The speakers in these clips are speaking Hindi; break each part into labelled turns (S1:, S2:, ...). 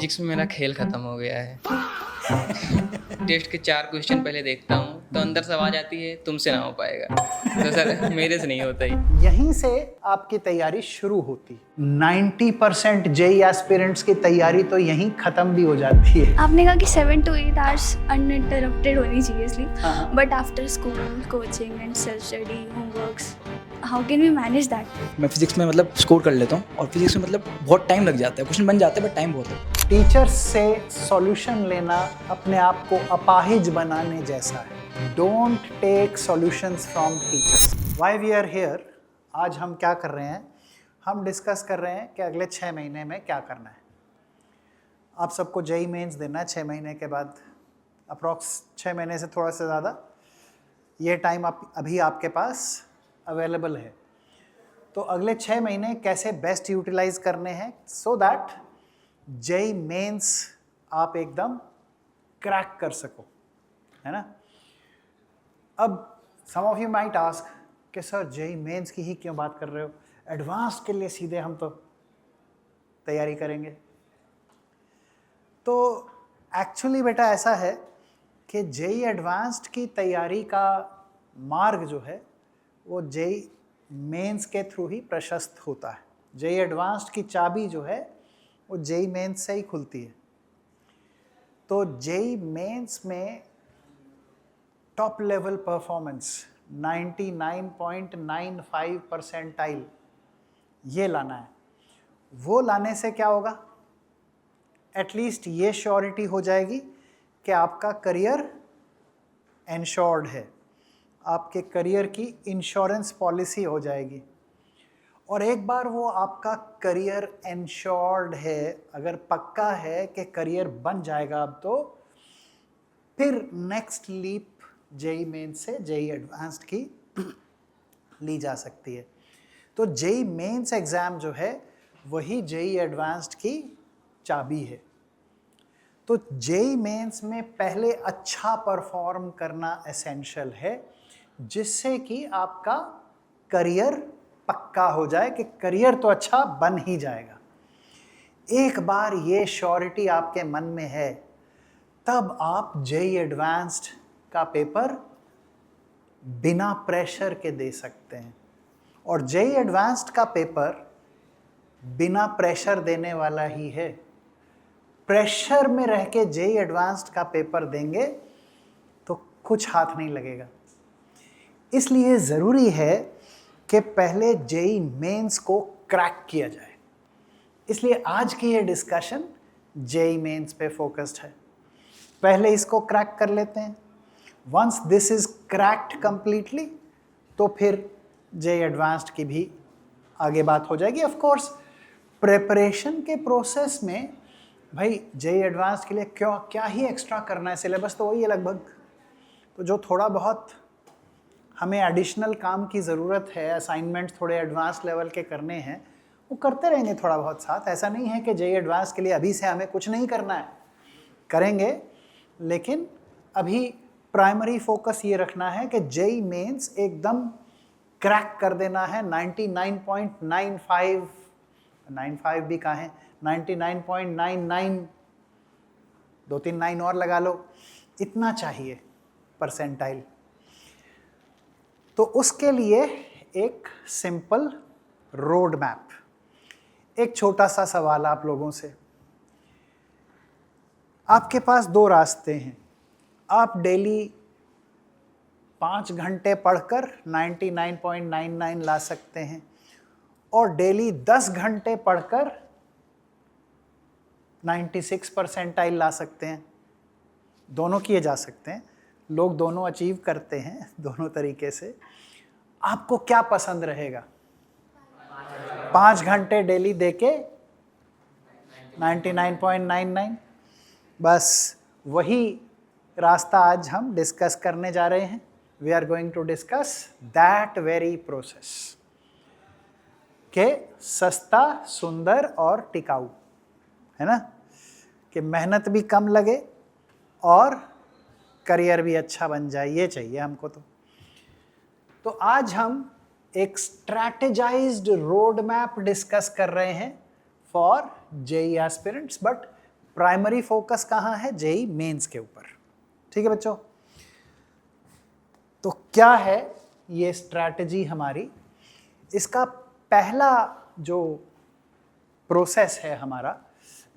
S1: फिजिक्स में मेरा खेल खत्म हो गया है। टेस्ट के 4 क्वेश्चन पहले देखता हूँ तो अंदर से आवाज आती है तुमसे ना हो पाएगा। तो सर मेरे से नहीं होता ही।
S2: यहीं से आपकी तैयारी शुरू होती। 90% जेई एस्पिरेंट्स की तैयारी तो यहीं खत्म भी हो जाती है।
S3: आपने कहा कि 7 to 8 आवर्स अनइंटरप्टेड होनी चाहिए स्लीप,
S2: हाँ।
S3: But after school coaching and self study homeworks how can we manage that?
S4: मैं फिजिक्स में मतलब स्कोर कर लेता हूँ और फिजिक्स में मतलब बहुत टाइम लग जाता है, क्वेश्चन बन जाते हैं बट टाइम बहुत है।
S2: टीचर से सॉल्यूशन लेना अपने आप को अपाहिज बनाने जैसा है। Don't take solutions from teachers. Why we are here, आज हम क्या कर रहे हैं? हम डिस्कस कर रहे हैं कि अगले 6 महीने में क्या करना है। आप सबको जेई मेंस देना है 6 महीने के बाद, अप्रॉक्स 6 महीने से थोड़ा सा ज़्यादा ये टाइम अभी आपके पास अवेलेबल है। तो अगले 6 महीने कैसे बेस्ट यूटिलाइज करने हैं सो दैट जेई मेंस आप एकदम क्रैक कर सको, है ना। अब सम ऑफ यू माइट आस्क कि सर जेई मेंस की ही क्यों बात कर रहे हो, एडवांस के लिए सीधे हम तो तैयारी करेंगे। तो एक्चुअली बेटा ऐसा है कि जेई एडवांस्ड की तैयारी का मार्ग जो है वो जेई मेंस के थ्रू ही प्रशस्त होता है। जेई एडवांस्ड की चाबी जो है वो जेई मेंस से ही खुलती है। तो जेई मेंस में टॉप लेवल परफॉर्मेंस 99.95 परसेंटाइल ये लाना है। वो लाने से क्या होगा? एटलीस्ट ये श्योरिटी हो जाएगी कि आपका करियर एंश्योर्ड है, आपके करियर की इंश्योरेंस पॉलिसी हो जाएगी। और एक बार वो आपका करियर एंश्योर्ड है, अगर पक्का है कि करियर बन जाएगा अब, तो फिर नेक्स्ट लीप जेई मेंस से जेई एडवांस्ड की ली जा सकती है। तो जेई मेंस एग्ज़ाम जो है वही जेई एडवांस्ड की चाबी है। तो जेई मेंस में पहले अच्छा परफॉर्म करना एसेंशियल है, जिससे कि आपका करियर पक्का हो जाए कि करियर तो अच्छा बन ही जाएगा। एक बार ये श्योरिटी आपके मन में है, तब आप जेई एडवांस्ड का पेपर बिना प्रेशर के दे सकते हैं। और जेई एडवांस्ड का पेपर बिना प्रेशर देने वाला ही है। प्रेशर में रह के जेई एडवांस्ड का पेपर देंगे तो कुछ हाथ नहीं लगेगा। इसलिए ज़रूरी है कि पहले जेई मेंस को क्रैक किया जाए। इसलिए आज की ये डिस्कशन जेई मेंस पे फोकस्ड है। पहले इसको क्रैक कर लेते हैं। Once this is cracked completely तो फिर जेई एडवांस्ड की भी आगे बात हो जाएगी। ऑफ कोर्स प्रिपरेशन के प्रोसेस में भाई जेई एडवांस्ड के लिए क्या ही एक्स्ट्रा करना है, सिलेबस तो वही है लगभग। तो जो थोड़ा बहुत हमें एडिशनल काम की ज़रूरत है, असाइनमेंट्स थोड़े एडवांस लेवल के करने हैं, वो करते रहेंगे थोड़ा बहुत साथ। ऐसा नहीं है कि जेई एडवांस के लिए अभी से हमें कुछ नहीं करना है, करेंगे, लेकिन अभी प्राइमरी फोकस ये रखना है कि जेई मेंस एकदम क्रैक कर देना है। 99.95 भी कहाँ है, 99.99, 2-3 9 और लगा लो, इतना चाहिए परसेंटाइल। तो उसके लिए एक सिंपल रोड मैप। एक छोटा सा सवाल आप लोगों से, आपके पास 2 रास्ते हैं। आप डेली 5 घंटे पढ़कर 99.99 ला सकते हैं और डेली 10 घंटे पढ़कर 96 परसेंटाइल ला सकते हैं। दोनों किए जा सकते हैं, लोग दोनों अचीव करते हैं दोनों तरीके से। आपको क्या पसंद रहेगा? 5 घंटे डेली देके 99.99, बस वही रास्ता आज हम डिस्कस करने जा रहे हैं। We are going to discuss that very process के सस्ता, सुंदर और टिकाऊ, है ना, कि मेहनत भी कम लगे और करियर भी अच्छा बन जाए, ये चाहिए हमको। तो आज हम एक स्ट्रैटेजाइज्ड रोड मैप डिस्कस कर रहे हैं for JEE aspirants, but primary focus कहाँ है? जेई मेंस के ऊपर। ठीक है बच्चों, तो क्या है ये स्ट्रैटेजी हमारी? इसका पहला जो प्रोसेस है हमारा,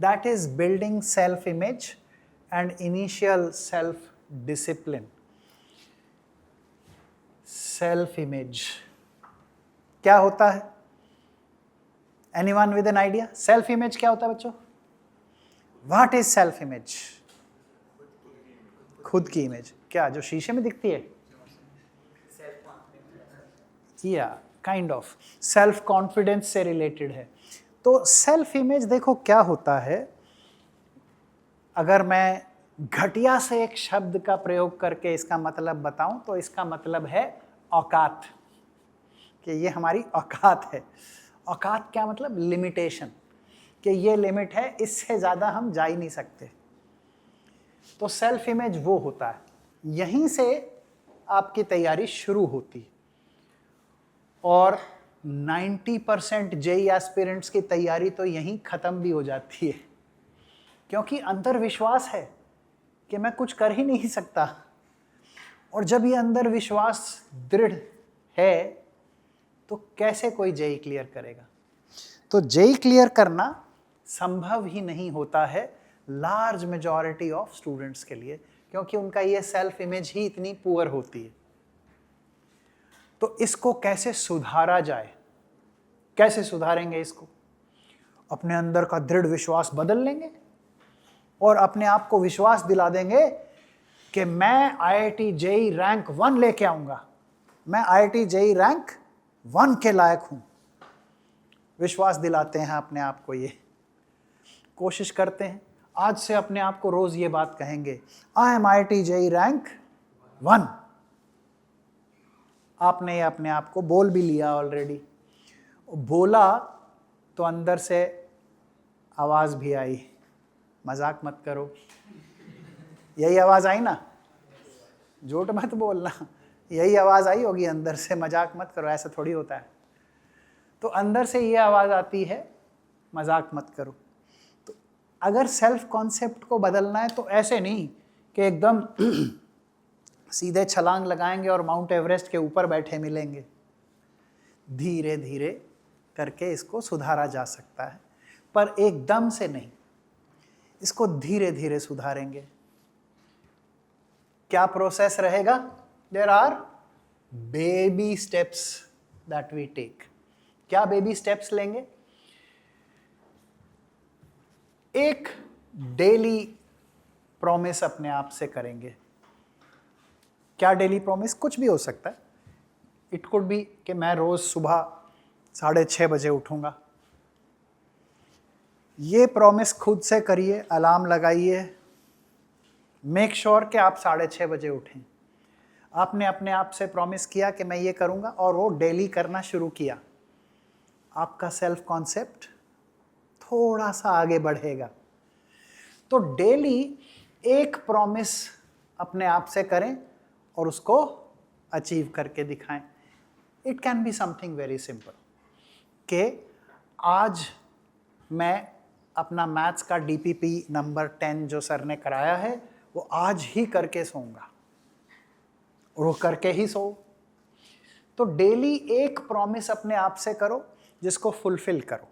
S2: that is building self image and initial self discipline. Self image क्या होता है? Anyone with an idea? Self image क्या होता है बच्चों? What is self image? खुद की इमेज। क्या जो शीशे में दिखती है? या काइंड ऑफ सेल्फ कॉन्फिडेंस से रिलेटेड है। तो सेल्फ इमेज देखो क्या होता है, अगर मैं घटिया से एक शब्द का प्रयोग करके इसका मतलब बताऊं तो इसका मतलब है औकात, कि ये हमारी औकात है। औकात क्या मतलब? लिमिटेशन, कि ये लिमिट है, इससे ज़्यादा हम जा ही नहीं सकते। तो सेल्फ इमेज वो होता है, यहीं से आपकी तैयारी शुरू होती है। और 90% जेई एस्पिरेंट्स की तैयारी तो यहीं ख़त्म भी हो जाती है, क्योंकि अंदर विश्वास है कि मैं कुछ कर ही नहीं सकता। और जब ये अंदर विश्वास दृढ़ है तो कैसे कोई जेई क्लियर करेगा? तो जेई क्लियर करना संभव ही नहीं होता है लार्ज मेजॉरिटी ऑफ स्टूडेंट्स के लिए, क्योंकि उनका ये सेल्फ इमेज ही इतनी पुअर होती है। तो इसको कैसे सुधारा जाए? कैसे सुधारेंगे इसको? अपने अंदर का दृढ़ विश्वास बदल लेंगे और अपने आप को विश्वास दिला देंगे कि मैं आईआईटी जेई रैंक 1 लेके आऊंगा, मैं आईआईटी जेई रैंक 1 के लायक हूं। विश्वास दिलाते हैं अपने आप को, ये कोशिश करते हैं। आज से अपने आप को रोज ये बात कहेंगे, I am IIT JEE rank 1। आपने ये अपने आप को बोल भी लिया ऑलरेडी। बोला तो अंदर से आवाज भी आई, मजाक मत करो। यही आवाज आई ना? झूठ मत बोलना, यही आवाज आई होगी अंदर से, मजाक मत करो। ऐसा थोड़ी होता है। तो अंदर से ये आवाज आती है, मजाक मत करो। तो अगर सेल्फ कॉन्सेप्ट को बदलना है तो ऐसे नहीं कि एकदम सीधे छलांग लगाएंगे और माउंट एवरेस्ट के ऊपर बैठे मिलेंगे। धीरे धीरे करके इसको सुधारा जा सकता है, पर एकदम से नहीं, इसको धीरे धीरे सुधारेंगे। क्या प्रोसेस रहेगा? There are baby steps that we take. क्या बेबी स्टेप्स लेंगे? एक डेली प्रॉमिस अपने आप से करेंगे। क्या डेली प्रॉमिस? कुछ भी हो सकता है। इट कुड बी कि मैं रोज सुबह 6:30 बजे उठूंगा। ये प्रॉमिस खुद से करिए, अलार्म लगाइए, मेक श्योर कि आप 6:30 बजे उठें। आपने अपने आप से प्रॉमिस किया कि मैं ये करूंगा और वो डेली करना शुरू किया, आपका सेल्फ कॉन्सेप्ट थोड़ा सा आगे बढ़ेगा। तो डेली एक प्रॉमिस अपने आप से करें और उसको अचीव करके दिखाएं। It can be something very simple, कि आज मैं अपना मैथ्स का डीपीपी नंबर 10 जो सर ने कराया है वो आज ही करके सोऊंगा, और वो करके ही सो। तो डेली एक प्रॉमिस अपने आप से करो जिसको फुलफिल करो।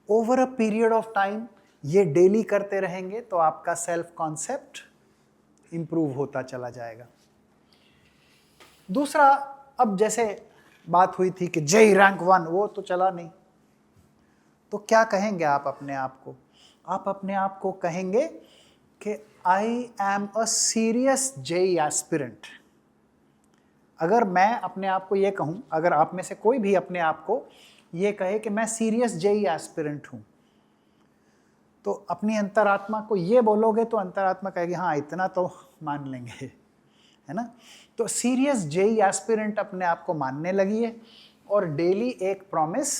S2: Over a period of time ये डेली करते रहेंगे तो आपका सेल्फ कॉन्सेप्ट इंप्रूव होता चला जाएगा। दूसरा, अब जैसे बात हुई थी कि जेई रैंक 1, वो तो चला नहीं, तो क्या कहेंगे आप अपने आप को? आप अपने आप को कहेंगे कि I am a serious JEE aspirant. अगर मैं अपने आप को ये कहूँ, अगर आप में से कोई भी अपने आप को ये कहे कि मैं सीरियस जेई एस्पिरेंट हूँ, तो अपनी अंतरात्मा को ये बोलोगे तो अंतरात्मा कहेगी हाँ इतना तो मान लेंगे, है ना। तो सीरियस जेई एस्पिरेंट अपने आप को मानने लगी है और डेली एक प्रॉमिस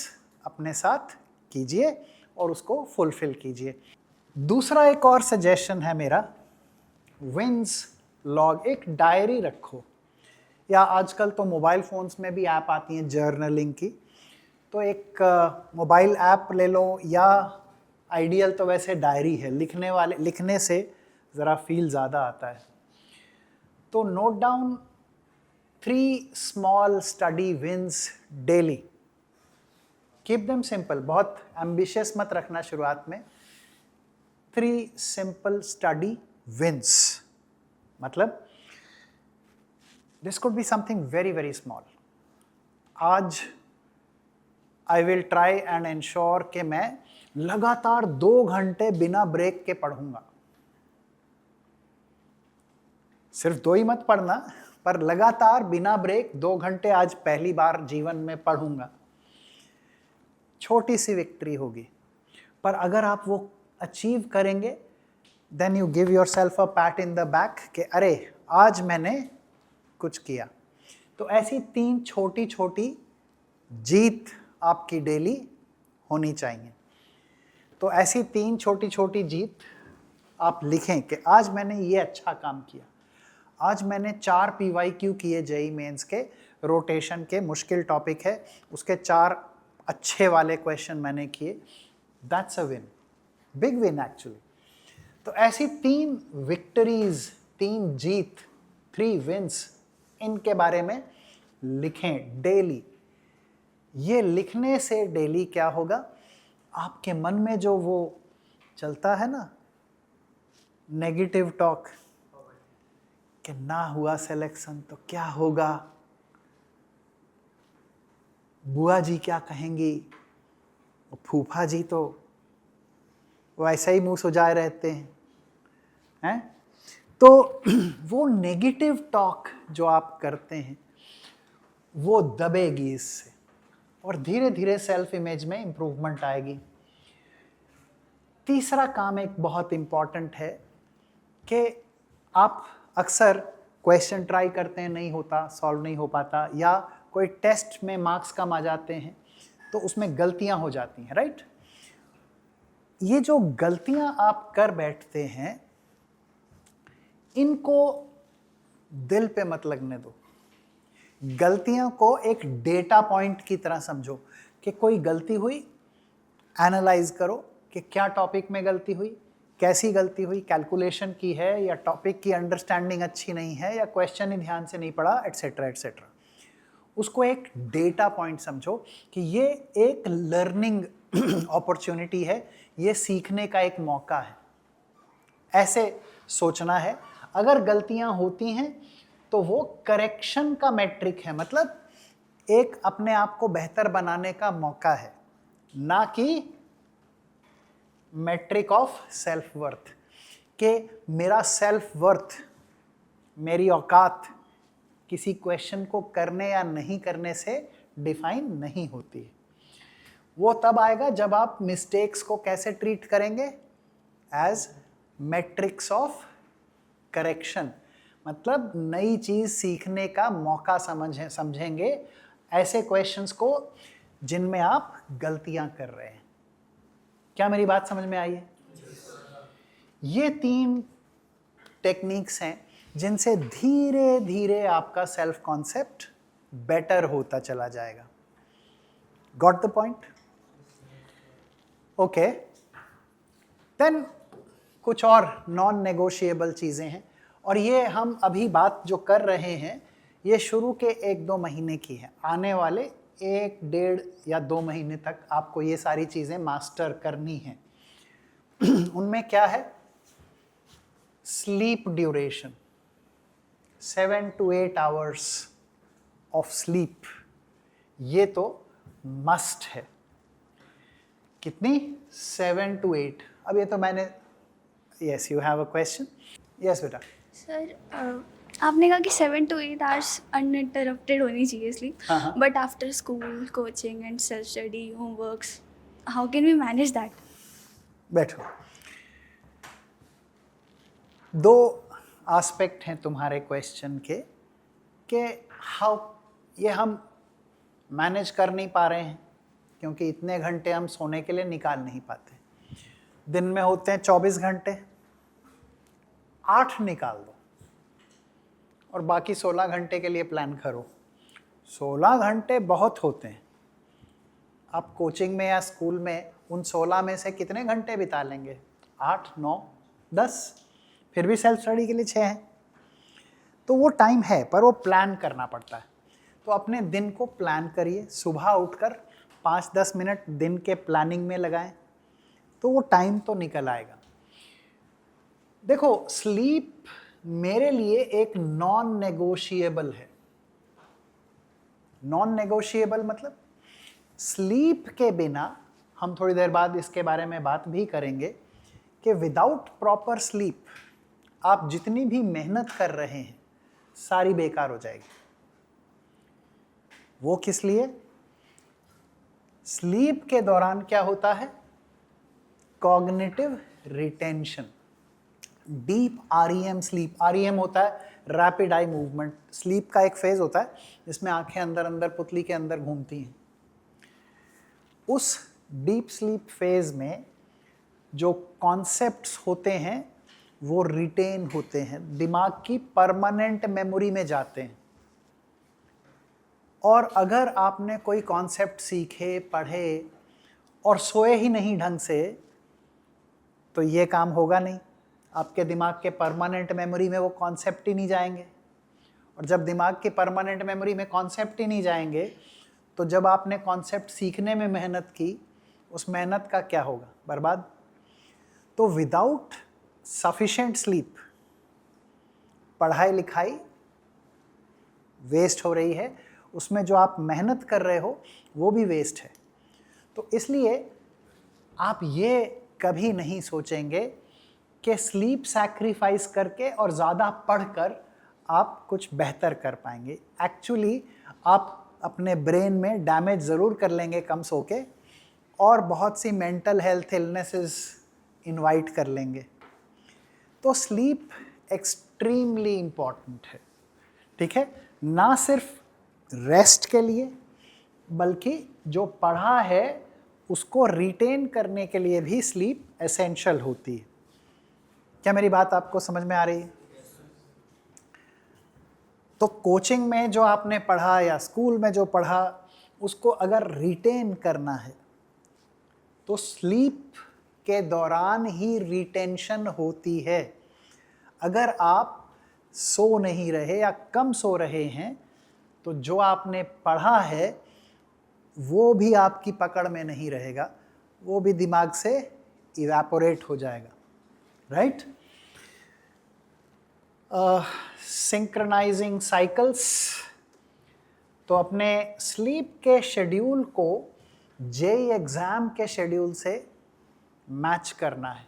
S2: अपने साथ कीजिए और उसको फुलफिल कीजिए। दूसरा एक और सजेशन है मेरा, विंस लॉग, एक डायरी रखो, या आजकल तो मोबाइल फ़ोन्स में भी ऐप आती हैं जर्नलिंग की, तो एक मोबाइल ऐप ले लो या आइडियल तो वैसे डायरी है, लिखने से ज़रा फील ज़्यादा आता है। तो note down 3 small study wins daily. Keep them simple, बहुत एम्बिशियस मत रखना शुरुआत में। 3 सिंपल स्टडी विंस, मतलब this could be something very very small. आज I will try and ensure कि मैं लगातार 2 घंटे बिना ब्रेक के पढ़ूंगा। सिर्फ 2 ही मत पढ़ना, पर लगातार बिना ब्रेक 2 घंटे आज पहली बार जीवन में पढ़ूंगा। छोटी सी विक्ट्री होगी, पर अगर आप वो अचीव करेंगे, then you give yourself a pat in the back कि अरे आज मैंने कुछ किया। तो ऐसी 3 छोटी छोटी जीत आपकी डेली होनी चाहिए। तो ऐसी 3 छोटी छोटी जीत आप लिखें कि आज मैंने ये अच्छा काम किया, आज मैंने 4 PYQ किए जेईई मेंस के, रोटेशन के, मुश्किल टॉपिक है उसके 4 अच्छे वाले क्वेश्चन मैंने किए। That's a win, big win actually. तो ऐसी 3 विक्टरीज, 3 जीत, 3 विंस, इनके बारे में लिखें डेली। ये लिखने से डेली क्या होगा, आपके मन में जो वो चलता है ना नेगेटिव टॉक कि ना हुआ सिलेक्शन तो क्या होगा, बुआ जी क्या कहेंगी, फूफा जी तो वैसे ही मुंह सुजाए रहते हैं, तो वो नेगेटिव टॉक जो आप करते हैं वो दबेगी इससे, और धीरे धीरे सेल्फ इमेज में इम्प्रूवमेंट आएगी। तीसरा काम एक बहुत इम्पॉर्टेंट है कि आप अक्सर क्वेश्चन ट्राई करते हैं, नहीं होता, सॉल्व नहीं हो पाता, या कोई टेस्ट में मार्क्स कम आ जाते हैं तो उसमें गलतियां हो जाती हैं, राइट। ये जो गलतियां आप कर बैठते हैं इनको दिल पे मत लगने दो। गलतियों को एक डेटा पॉइंट की तरह समझो कि कोई गलती हुई, एनालाइज करो कि क्या टॉपिक में गलती हुई, कैसी गलती हुई, कैलकुलेशन की है या टॉपिक की अंडरस्टैंडिंग अच्छी नहीं है या क्वेश्चन ही ध्यान से नहीं पढ़ा, एट्सेट्रा एट्सेट्रा। उसको एक डेटा पॉइंट समझो कि ये एक लर्निंग अपॉर्चुनिटी है, ये सीखने का एक मौका है, ऐसे सोचना है। अगर गलतियां होती हैं तो वो करेक्शन का मैट्रिक है, मतलब एक अपने आप को बेहतर बनाने का मौका है, ना कि मैट्रिक ऑफ सेल्फ वर्थ कि मेरा सेल्फ वर्थ, मेरी औकात किसी क्वेश्चन को करने या नहीं करने से डिफाइन नहीं होती है। वो तब आएगा जब आप मिस्टेक्स को कैसे ट्रीट करेंगे, एज मैट्रिक्स ऑफ करेक्शन, मतलब नई चीज़ सीखने का मौका समझेंगे ऐसे क्वेश्चंस को जिनमें आप गलतियां कर रहे हैं। क्या मेरी बात समझ में आई है? ये 3 टेक्निक्स हैं जिनसे धीरे धीरे आपका सेल्फ कॉन्सेप्ट बेटर होता चला जाएगा। Got the point? Okay, then कुछ और नॉन नेगोशिएबल चीज़ें हैं, और ये हम अभी बात जो कर रहे हैं ये शुरू के 1-2 महीने की है। आने वाले 1, 1.5 या 2 महीने तक आपको ये सारी चीज़ें मास्टर करनी हैं। उनमें क्या है, sleep duration, 7 to 8 hours of sleep, ये तो मस्ट है। कितनी? 7 to 8। अब ये तो मैंने, yes you have a question? Yes बेटा।
S3: सर आपने कहा कि 7 to 8 आवर्स अनइंटरप्टेड होनी चाहिए स्लीप,
S2: हाँ।
S3: But after school, coaching and self study, homeworks, how can we manage that?
S2: बैठो। 2 एस्पेक्ट हैं तुम्हारे क्वेश्चन के कि हाउ ये हम मैनेज कर नहीं पा रहे हैं क्योंकि इतने घंटे हम सोने के लिए निकाल नहीं पाते। दिन में होते हैं 24 घंटे, 8 निकाल दो और बाकी 16 घंटे के लिए प्लान करो। 16 घंटे बहुत होते हैं। आप कोचिंग में या स्कूल में उन 16 में से कितने घंटे बिता लेंगे? 8, 9, 10, फिर भी सेल्फ स्टडी के लिए 6 हैं। तो वो टाइम है, पर वो प्लान करना पड़ता है। तो अपने दिन को प्लान करिए, सुबह उठकर 5-10 मिनट दिन के प्लानिंग में लगाएं, तो वो टाइम तो निकल आएगा। देखो, स्लीप मेरे लिए एक नॉन नेगोशिएबल है। नॉन नेगोशिएबल मतलब स्लीप के बिना, हम थोड़ी देर बाद इसके बारे में बात भी करेंगे कि विदाउट प्रॉपर स्लीप आप जितनी भी मेहनत कर रहे हैं सारी बेकार हो जाएगी। वो किस लिए? स्लीप के दौरान क्या होता है? Cognitive retention, deep REM sleep. REM होता है रैपिड आई मूवमेंट। स्लीप का एक फेज होता है जिसमें आंखें अंदर अंदर पुतली के अंदर घूमती हैं। उस डीप स्लीप फेज में जो कॉन्सेप्ट्स होते हैं वो रिटेन होते हैं, दिमाग की परमानेंट मेमोरी में जाते हैं। और अगर आपने कोई कॉन्सेप्ट सीखे, पढ़े और सोए ही नहीं ढंग से, तो ये काम होगा नहीं। आपके दिमाग के परमानेंट मेमोरी में वो कॉन्सेप्ट ही नहीं जाएंगे। और जब दिमाग की परमानेंट मेमोरी में कॉन्सेप्ट ही नहीं जाएंगे, तो जब आपने कॉन्सेप्ट सीखने में मेहनत की, उस मेहनत का क्या होगा? बर्बाद। तो विदाउट सफिशिएंट स्लीप पढ़ाई लिखाई वेस्ट हो रही है, उसमें जो आप मेहनत कर रहे हो वो भी वेस्ट है। तो इसलिए आप ये कभी नहीं सोचेंगे कि स्लीप सैक्रिफाइस करके और ज़्यादा पढ़कर आप कुछ बेहतर कर पाएंगे। एक्चुअली आप अपने ब्रेन में डैमेज ज़रूर कर लेंगे कम सो के, और बहुत सी मेंटल हेल्थ इलनेसेस इनवाइट कर लेंगे। तो स्लीप एक्सट्रीमली इम्पॉर्टेंट है, ठीक है? ना सिर्फ रेस्ट के लिए, बल्कि जो पढ़ा है उसको रिटेन करने के लिए भी स्लीप एसेंशियल होती है। क्या मेरी बात आपको समझ में आ रही है? तो कोचिंग में जो आपने पढ़ा या स्कूल में जो पढ़ा, उसको अगर रिटेन करना है तो स्लीप के दौरान ही रिटेंशन होती है। अगर आप सो नहीं रहे या कम सो रहे हैं, तो जो आपने पढ़ा है वो भी आपकी पकड़ में नहीं रहेगा, वो भी दिमाग से इवेपोरेट हो जाएगा, राइट? सिंक्रोनाइजिंग साइकिल्स, तो अपने स्लीप के शेड्यूल को जेईई एग्ज़ाम के शेड्यूल से मैच करना है।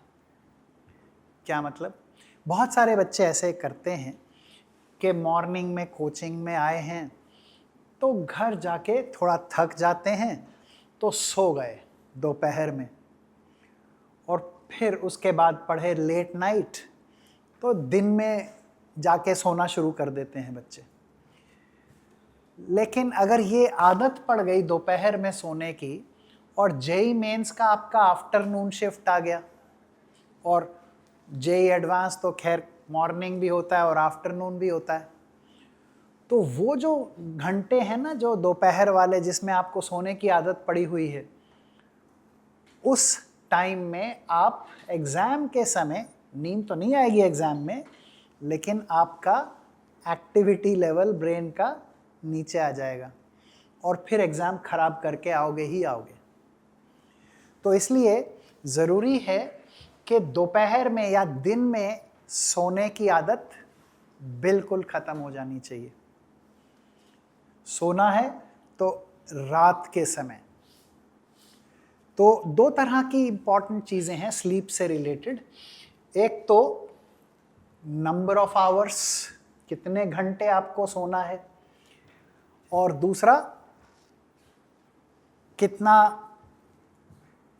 S2: क्या मतलब? बहुत सारे बच्चे ऐसे करते हैं कि मॉर्निंग में कोचिंग में आए हैं तो घर जाके थोड़ा थक जाते हैं तो सो गए दोपहर में, और फिर उसके बाद पढ़े लेट नाइट, तो दिन में जाके सोना शुरू कर देते हैं बच्चे। लेकिन अगर ये आदत पड़ गई दोपहर में सोने की, और जेईई मेंस का आपका आफ्टरनून शिफ्ट आ गया, और जेईई एडवांस तो खैर मॉर्निंग भी होता है और आफ्टरनून भी होता है, तो वो जो घंटे हैं ना जो दोपहर वाले जिसमें आपको सोने की आदत पड़ी हुई है, उस टाइम में आप एग्ज़ाम के समय, नींद तो नहीं आएगी एग्ज़ाम में, लेकिन आपका एक्टिविटी लेवल ब्रेन का नीचे आ जाएगा और फिर एग्ज़ाम ख़राब करके आओगे ही आओगे। तो इसलिए ज़रूरी है कि दोपहर में या दिन में सोने की आदत बिल्कुल ख़त्म हो जानी चाहिए। सोना है तो रात के समय। तो दो तरह की इम्पॉर्टेंट चीज़ें हैं स्लीप से रिलेटेड। एक तो नंबर ऑफ आवर्स, कितने घंटे आपको सोना है, और दूसरा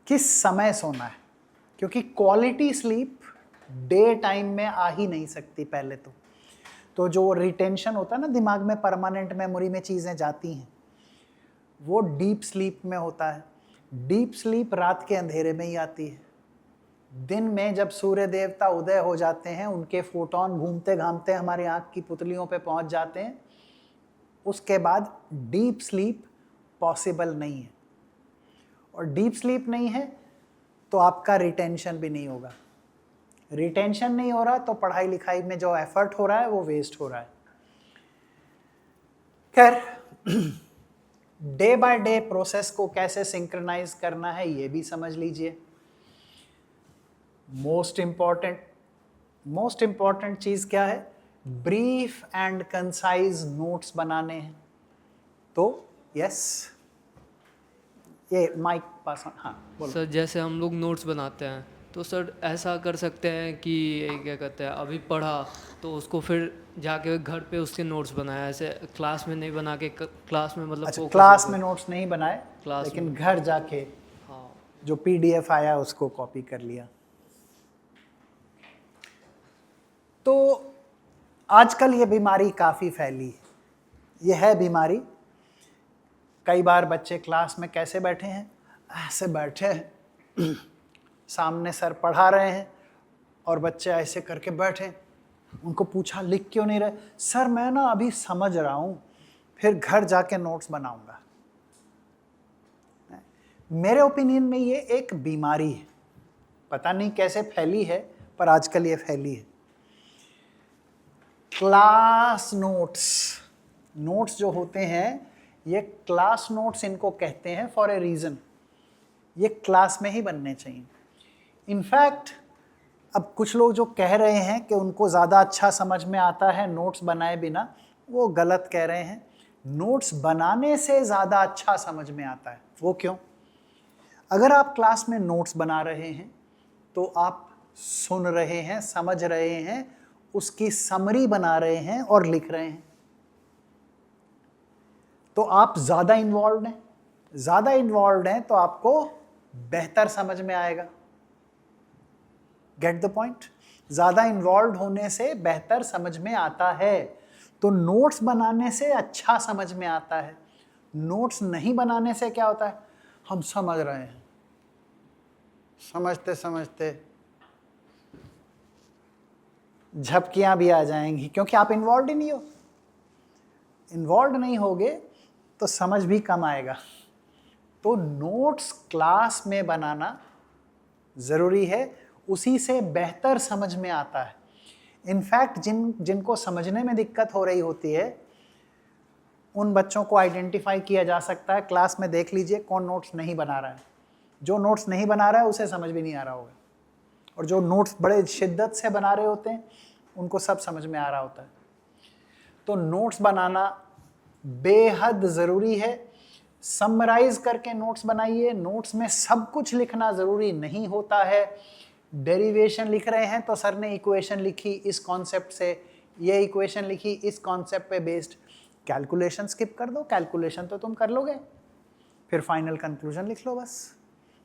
S2: किस समय सोना है, क्योंकि क्वालिटी स्लीप डे टाइम में आ ही नहीं सकती पहले तो जो रिटेंशन होता है ना दिमाग में, परमानेंट मेमोरी में चीज़ें जाती हैं, वो डीप स्लीप में होता है। डीप स्लीप रात के अंधेरे में ही आती है। दिन में जब सूर्य देवता उदय हो जाते हैं, उनके फोटोन घूमते घामते हमारी आँख की पुतलियों पे पहुँच जाते हैं, उसके बाद डीप स्लीप पॉसिबल नहीं है। और डीप स्लीप नहीं है तो आपका रिटेंशन भी नहीं होगा। रिटेंशन नहीं हो रहा तो पढ़ाई लिखाई में जो एफर्ट हो रहा है वो वेस्ट हो रहा है। खैर, डे बाय डे प्रोसेस को कैसे सिंक्रोनाइज करना है ये भी समझ लीजिए। मोस्ट इंपॉर्टेंट चीज क्या है? ब्रीफ एंड कंसाइज नोट्स बनाने हैं। तो यस, ये माइक पास ऑन। हाँ बोलो।
S5: सर जैसे हम लोग नोट्स बनाते हैं तो सर ऐसा कर सकते हैं कि ये क्या कहते हैं, अभी पढ़ा तो उसको फिर जाके घर पे उसके नोट्स बनाया, ऐसे क्लास में नहीं बना के क्लास में मतलब
S2: अच्छा,
S5: focus
S2: क्लास
S5: होके-
S2: में नोट्स नहीं बनाए,
S5: क्लास
S2: लेकिन घर जाके
S5: हाँ
S2: जो पीडीएफ आया उसको कॉपी कर लिया। तो आजकल ये बीमारी काफ़ी फैली है। ये है बीमारी। कई बार बच्चे क्लास में कैसे बैठे हैं? ऐसे बैठे हैं, सामने सर पढ़ा रहे हैं और बच्चे ऐसे करके बैठे। उनको पूछा लिख क्यों नहीं रहे? सर मैं ना अभी समझ रहा हूँ, फिर घर जाके नोट्स बनाऊंगा। मेरे ओपिनियन में ये एक बीमारी है। पता नहीं कैसे फैली है, पर आजकल ये फैली है। क्लास नोट्स जो होते हैं, ये क्लास नोट्स इनको कहते हैं फॉर ए रीज़न। ये क्लास में ही बनने चाहिए। इनफैक्ट अब कुछ लोग जो कह रहे हैं कि उनको ज़्यादा अच्छा समझ में आता है नोट्स बनाए बिना, वो गलत कह रहे हैं। नोट्स बनाने से ज़्यादा अच्छा समझ में आता है। वो क्यों? अगर आप क्लास में नोट्स बना रहे हैं तो आप सुन रहे हैं, समझ रहे हैं, उसकी समरी बना रहे हैं और लिख रहे हैं, तो आप ज़्यादा इन्वॉल्व हैं तो आपको बेहतर समझ में आएगा। Get the point? ज़्यादा इन्वॉल्व होने से बेहतर समझ में आता है। तो नोट्स बनाने से अच्छा समझ में आता है। नोट्स नहीं बनाने से क्या होता है? हम समझ रहे हैं, समझते समझते झपकियां भी आ जाएंगी, क्योंकि आप इन्वॉल्व ही नहीं हो। इन्वॉल्व नहीं होगे तो समझ भी कम आएगा। तो नोट्स क्लास में बनाना ज़रूरी है, उसी से बेहतर समझ में आता है। इनफैक्ट जिनको समझने में दिक्कत हो रही होती है, उन बच्चों को आइडेंटिफाई किया जा सकता है। क्लास में देख लीजिए कौन नोट्स नहीं बना रहा है। जो नोट्स नहीं बना रहा है उसे समझ भी नहीं आ रहा होगा, और जो नोट्स बड़े शिद्दत से बना रहे होते हैं उनको सब समझ में आ रहा होता है। तो नोट्स बनाना बेहद ज़रूरी है। समराइज करके नोट्स बनाइए। नोट्स में सब कुछ लिखना ज़रूरी नहीं होता है। डेरिवेशन लिख रहे हैं तो सर ने इक्वेशन लिखी इस कॉन्सेप्ट से, ये इक्वेशन लिखी इस कॉन्सेप्ट पे बेस्ड। कैलकुलेशन स्किप कर दो, कैलकुलेशन तो तुम कर लोगे, फिर फाइनल कंक्लूजन लिख लो बस।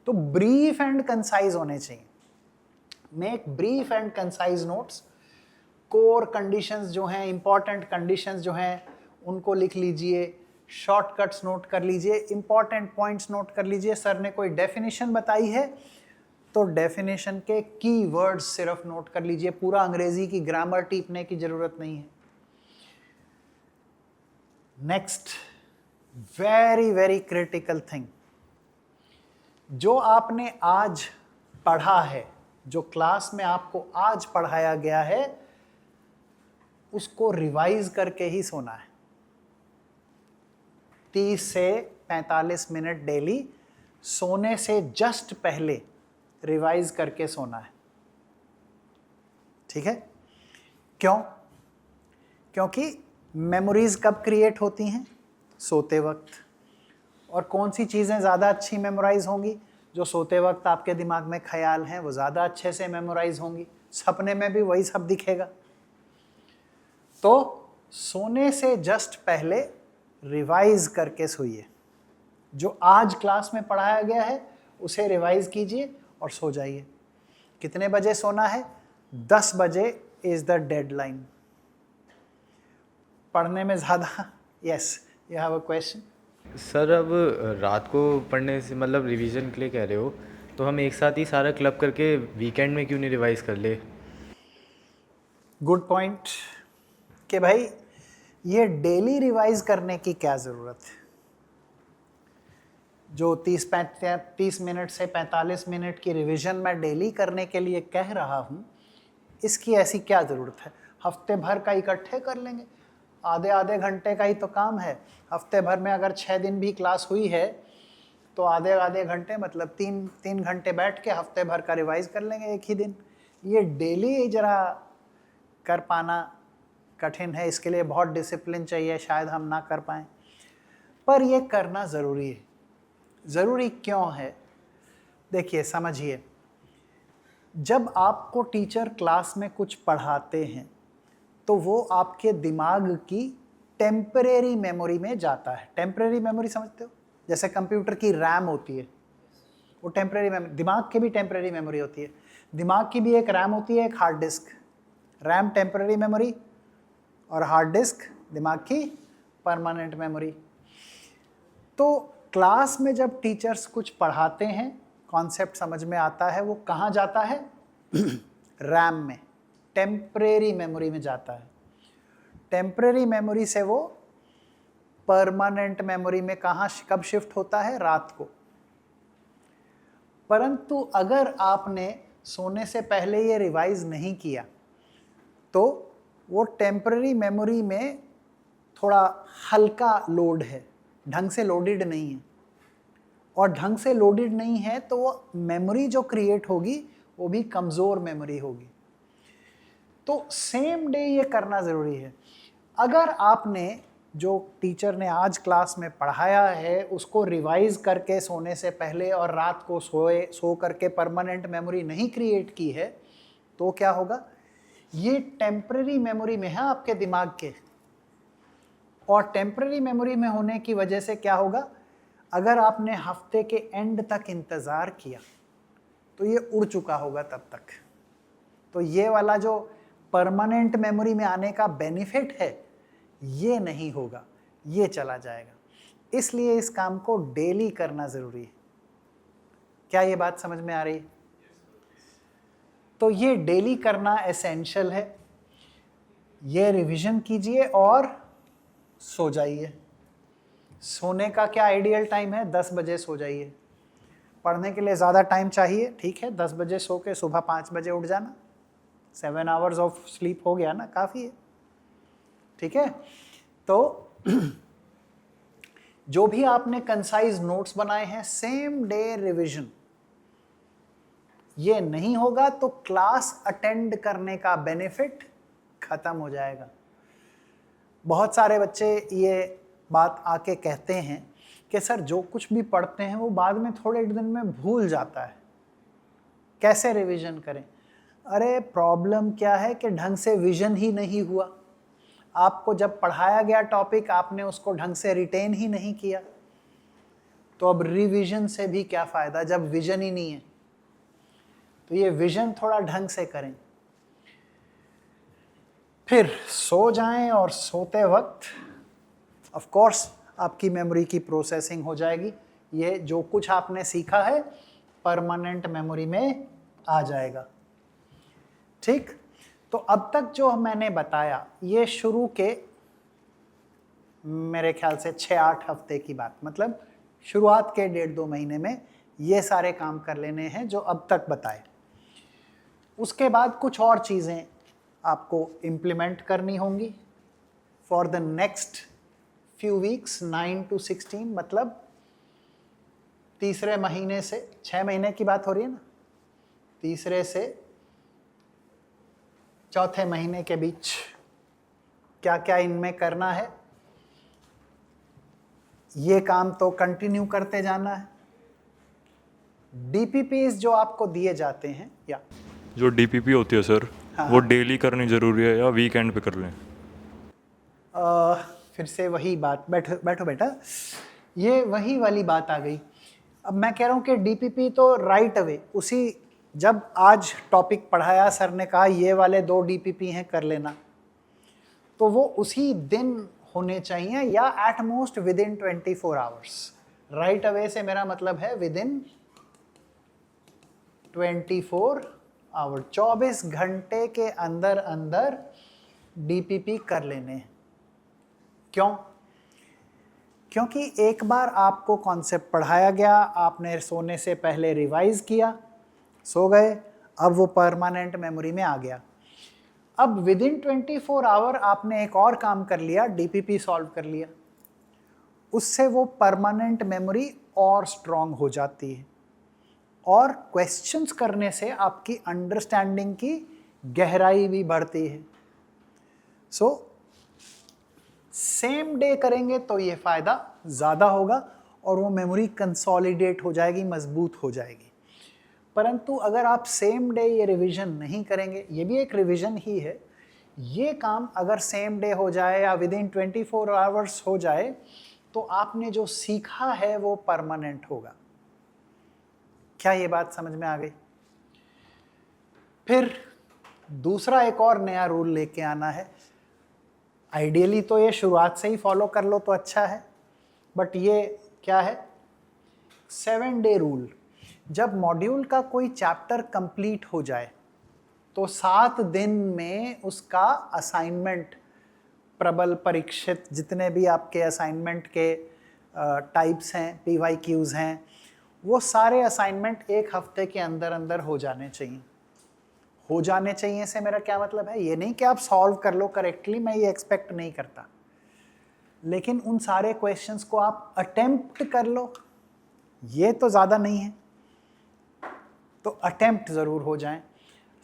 S2: तो ब्रीफ एंड कंसाइज होने चाहिए। Make brief and concise notes. Core conditions जो हैं, इंपॉर्टेंट कंडीशंस जो हैं, उनको लिख लीजिए। शॉर्टकट्स नोट कर लीजिए, इंपॉर्टेंट पॉइंट्स नोट कर लीजिए। सर ने कोई डेफिनेशन बताई है तो डेफिनेशन के कीवर्ड्स सिर्फ नोट कर लीजिए। पूरा अंग्रेजी की ग्रामर टीपने की जरूरत नहीं है। Next, very very critical thing, जो आपने आज पढ़ा है, जो क्लास में आपको आज पढ़ाया गया है, उसको रिवाइज करके ही सोना है। 30 से 45 मिनट डेली सोने से जस्ट पहले रिवाइज करके सोना है। ठीक है? क्यों? क्योंकि मेमोरीज कब क्रिएट होती हैं? सोते वक्त। और कौन सी चीज़ें ज़्यादा अच्छी मेमोराइज होंगी? जो सोते वक्त आपके दिमाग में ख्याल हैं वो ज़्यादा अच्छे से मेमोराइज होंगी। सपने में भी वही सब दिखेगा। तो सोने से जस्ट पहले रिवाइज करके सोइए। जो आज क्लास में पढ़ाया गया है उसे रिवाइज कीजिए और सो जाइए। कितने बजे सोना है? 10 बजे इज़ द डेडलाइन। पढ़ने में ज़्यादा yes, you have a question?
S6: Sir अब रात को पढ़ने से मतलब रिवीजन के लिए कह रहे हो, तो हम एक साथ ही सारा क्लब करके वीकेंड में क्यों नहीं रिवाइज कर ले?
S2: गुड पॉइंट कि भाई ये डेली रिवाइज करने की क्या ज़रूरत है। जो 30 मिनट से 45 मिनट की रिवीजन मैं डेली करने के लिए कह रहा हूँ, इसकी ऐसी क्या ज़रूरत है? हफ्ते भर का इकट्ठे कर लेंगे, आधे आधे घंटे का ही तो काम है। हफ्ते भर में अगर 6 दिन भी क्लास हुई है तो आधे आधे घंटे मतलब 3 घंटे बैठ के हफ्ते भर का रिवाइज कर लेंगे एक ही दिन। ये डेली ज़रा कर पाना कठिन है, इसके लिए बहुत डिसिप्लिन चाहिए, शायद हम ना कर पाएँ, पर ये करना ज़रूरी है। ज़रूरी क्यों है? देखिए समझिए, जब आपको टीचर क्लास में कुछ पढ़ाते हैं तो वो आपके दिमाग की टेम्परेरी मेमोरी में जाता है। टेम्परेरी मेमोरी समझते हो? जैसे कंप्यूटर की रैम होती है, वो टेम्परेरी मेमोरी, दिमाग की भी टेम्परेरी मेमोरी होती है। दिमाग की भी एक रैम होती है, एक hard disk. RAM temporary memory और हार्ड डिस्क दिमाग की परमानेंट मेमोरी। तो क्लास में जब टीचर्स कुछ पढ़ाते हैं, कॉन्सेप्ट समझ में आता है, वो कहाँ जाता है? रैम में, टेम्परेरी मेमोरी में जाता है। टेम्परेरी मेमोरी से वो परमानेंट मेमोरी में कब शिफ्ट होता है? रात को। परंतु अगर आपने सोने से पहले ये रिवाइज नहीं किया तो वो टेम्परेरी मेमोरी में थोड़ा हल्का लोड है, ढंग से लोडेड नहीं है। और ढंग से लोडेड नहीं है तो वो मेमोरी जो क्रिएट होगी वो भी कमज़ोर मेमोरी होगी। तो सेम डे ये करना ज़रूरी है। अगर आपने जो टीचर ने आज क्लास में पढ़ाया है उसको रिवाइज करके सोने से पहले और रात को सो करके परमानेंट मेमोरी नहीं क्रिएट की है तो क्या होगा? ये टेम्परेरी मेमोरी में है आपके दिमाग के, और टेम्परेरी मेमोरी में होने की वजह से क्या होगा? अगर आपने हफ्ते के एंड तक इंतज़ार किया तो ये उड़ चुका होगा तब तक। तो ये वाला जो परमानेंट मेमोरी में आने का बेनिफिट है ये नहीं होगा, ये चला जाएगा। इसलिए इस काम को डेली करना ज़रूरी है। क्या ये बात समझ में आ रही है? तो ये डेली करना एसेंशियल है। ये रिवीजन कीजिए और सो जाइए। सोने का क्या आइडियल टाइम है? 10 बजे सो जाइए। पढ़ने के लिए ज़्यादा टाइम चाहिए, ठीक है, 10 बजे सो के सुबह 5 बजे उठ जाना, 7 आवर्स ऑफ स्लीप हो गया ना, काफ़ी है, ठीक है। तो जो भी आपने कंसाइज नोट्स बनाए हैं, सेम डे रिवीजन, ये नहीं होगा तो क्लास अटेंड करने का बेनिफिट खत्म हो जाएगा। बहुत सारे बच्चे ये बात आके कहते हैं कि सर जो कुछ भी पढ़ते हैं वो बाद में थोड़े दिन में भूल जाता है, कैसे रिवीजन करें? अरे प्रॉब्लम क्या है कि ढंग से विजन ही नहीं हुआ। आपको जब पढ़ाया गया टॉपिक आपने उसको ढंग से रिटेन ही नहीं किया, तो अब रिवीजन से भी क्या फ़ायदा जब विजन ही नहीं है। तो ये विजन थोड़ा ढंग से करें, फिर सो जाएं और सोते वक्त ऑफ कोर्स आपकी मेमोरी की प्रोसेसिंग हो जाएगी। ये जो कुछ आपने सीखा है परमानेंट मेमोरी में आ जाएगा, ठीक। तो अब तक जो मैंने बताया ये शुरू के मेरे ख्याल से 6-8 हफ्ते की बात, मतलब शुरुआत के 1.5-2 महीने में ये सारे काम कर लेने हैं जो अब तक बताए। उसके बाद कुछ और चीज़ें आपको इम्प्लीमेंट करनी होंगी for the next few weeks, 9 to 16, मतलब तीसरे महीने से 6 महीने की बात हो रही है ना, तीसरे से चौथे महीने के बीच क्या क्या इनमें करना है, ये काम तो कंटिन्यू करते जाना है। डीपीपीज जो आपको दिए जाते हैं, या
S7: जो डीपीपी होती है सर,
S2: हाँ,
S7: वो डेली करनी ज़रूरी है या वीकेंड पे कर लें?
S2: फिर से वही बात, बैठो बेटा, ये वही वाली बात आ गई। अब मैं कह रहा हूँ कि डीपीपी तो राइट अवे, उसी जब आज टॉपिक पढ़ाया सर ने कहा ये वाले 2 डीपीपी हैं कर लेना, तो वो उसी दिन होने चाहिए या at most with in 24 hours. Right away से मेरा मतलब है विद इन 24 आवर, 24 घंटे के अंदर अंदर डीपीपी कर लेने हैं। क्यों? क्योंकि एक बार आपको कॉन्सेप्ट पढ़ाया गया, आपने सोने से पहले रिवाइज किया, सो गए, अब वो परमानेंट मेमोरी में आ गया। अब विद इन 24 आवर आपने एक और काम कर लिया, डीपीपी सॉल्व कर लिया, उससे वो परमानेंट मेमोरी और स्ट्रांग हो जाती है और क्वेश्चंस करने से आपकी अंडरस्टैंडिंग की गहराई भी बढ़ती है। सो सेम डे करेंगे तो ये फ़ायदा ज़्यादा होगा और वो मेमोरी कंसोलिडेट हो जाएगी, मजबूत हो जाएगी। परंतु अगर आप सेम डे ये रिवीजन नहीं करेंगे, ये भी एक रिवीजन ही है, ये काम अगर सेम डे हो जाए या विद इन 24 आवर्स हो जाए तो आपने जो सीखा है वो परमानेंट होगा। क्या ये बात समझ में आ गई? फिर दूसरा एक और नया रूल लेके आना है। आइडियली तो ये शुरुआत से ही फॉलो कर लो तो अच्छा है, बट ये क्या है? 7 डे रूल। जब मॉड्यूल का कोई चैप्टर कंप्लीट हो जाए तो 7 दिन में उसका असाइनमेंट, प्रबल, परीक्षित, जितने भी आपके असाइनमेंट के टाइप्स हैं, PYQs हैं, वो सारे असाइनमेंट 1 हफ्ते के अंदर अंदर हो जाने चाहिए। हो जाने चाहिए से मेरा क्या मतलब है? ये नहीं कि आप सॉल्व कर लो करेक्टली, मैं ये एक्सपेक्ट नहीं करता, लेकिन उन सारे क्वेश्चंस को आप अटेम्प्ट कर लो, ये तो ज़्यादा नहीं है, तो अटेम्प्ट ज़रूर हो जाएं।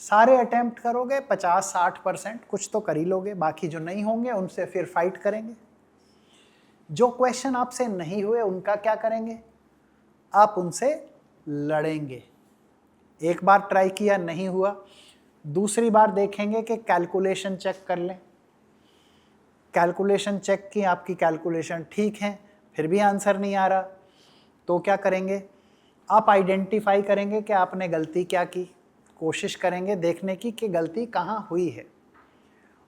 S2: सारे अटेम्प्ट करोगे 50-60% कुछ तो कर ही लोगे, बाकी जो नहीं होंगे उनसे फिर फाइट करेंगे। जो क्वेश्चन आपसे नहीं हुए उनका क्या करेंगे? आप उनसे लड़ेंगे। एक बार ट्राई किया, नहीं हुआ, दूसरी बार देखेंगे कि कैलकुलेशन चेक कर लें, कैलकुलेशन चेक की, आपकी कैलकुलेशन ठीक है, फिर भी आंसर नहीं आ रहा, तो क्या करेंगे? आप आइडेंटिफाई करेंगे कि आपने गलती क्या की, कोशिश करेंगे देखने की कि गलती कहाँ हुई है।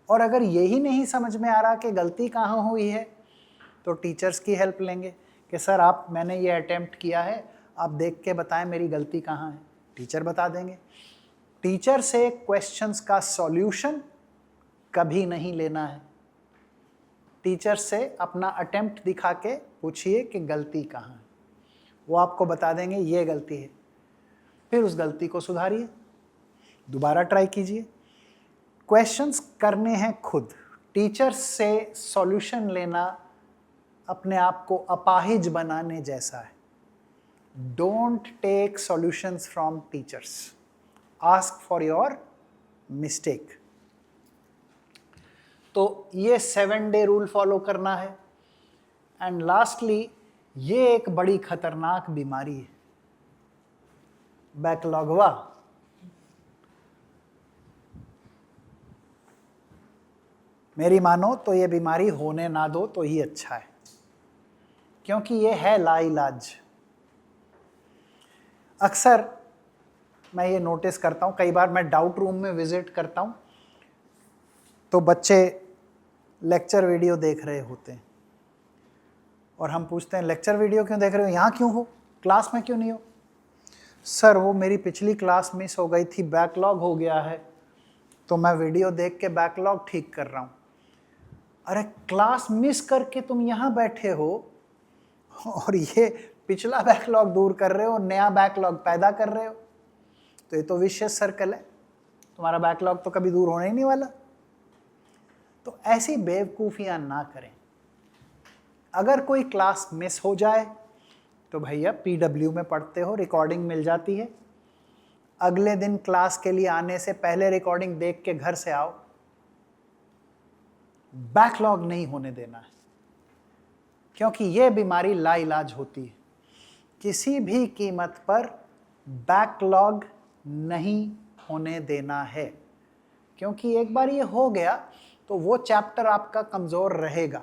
S2: और अगर यही नहीं समझ में आ रहा कि गलती कहाँ हुई है तो टीचर्स की हेल्प लेंगे कि सर मैंने ये अटेम्प्ट किया है, आप देख के बताएं मेरी गलती कहाँ है। टीचर बता देंगे। टीचर से क्वेश्चंस का सॉल्यूशन कभी नहीं लेना है। टीचर से अपना अटेम्प्ट दिखा के पूछिए कि गलती कहाँ है, वो आपको बता देंगे ये गलती है, फिर उस गलती को सुधारिए, दोबारा ट्राई कीजिए। क्वेश्चंस करने हैं खुद, टीचर से सॉल्यूशन लेना अपने आप को अपाहिज बनाने जैसा है। Don't take solutions from teachers, ask for your mistake. तो ये 7 डे रूल फॉलो करना है। एंड लास्टली, ये एक बड़ी खतरनाक बीमारी है, बैकलॉगवा। मेरी मानो तो ये बीमारी होने ना दो तो ही अच्छा है, क्योंकि ये है लाइलाज। अक्सर मैं ये नोटिस करता हूँ, कई बार मैं डाउट रूम में विजिट करता हूँ तो बच्चे लेक्चर वीडियो देख रहे होते हैं और हम पूछते हैं लेक्चर वीडियो क्यों देख रहे हो, यहाँ क्यों हो, क्लास में क्यों नहीं हो? सर वो मेरी पिछली क्लास मिस हो गई थी, बैकलॉग हो गया है, तो मैं वीडियो देख के बैकलॉग ठीक कर रहा हूँ। अरे क्लास मिस करके तुम यहाँ बैठे हो और ये पिछला बैकलॉग दूर कर रहे हो, नया बैकलॉग पैदा कर रहे हो, तो ये तो विशियस सर्कल है, तुम्हारा बैकलॉग तो कभी दूर होने ही नहीं वाला। तो ऐसी बेवकूफ़ियाँ ना करें। अगर कोई क्लास मिस हो जाए तो भैया PW में पढ़ते हो, रिकॉर्डिंग मिल जाती है, अगले दिन क्लास के लिए आने से पहले रिकॉर्डिंग देख के घर से आओ। बैकलॉग नहीं होने देना है, क्योंकि ये बीमारी लाइलाज होती है। किसी भी कीमत पर बैकलॉग नहीं होने देना है, क्योंकि एक बार ये हो गया तो वो चैप्टर आपका कमज़ोर रहेगा,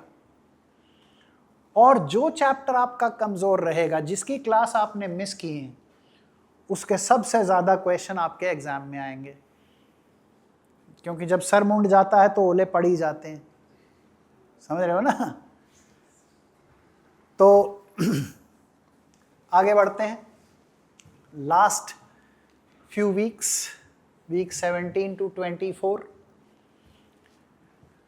S2: और जो चैप्टर आपका कमज़ोर रहेगा, जिसकी क्लास आपने मिस की है, उसके सबसे ज़्यादा क्वेश्चन आपके एग्ज़ाम में आएंगे, क्योंकि जब सर मुंड जाता है तो ओले पड़ ही जाते हैं, समझ रहे हो ना? तो आगे बढ़ते हैं। Last few weeks, week 17 to 24,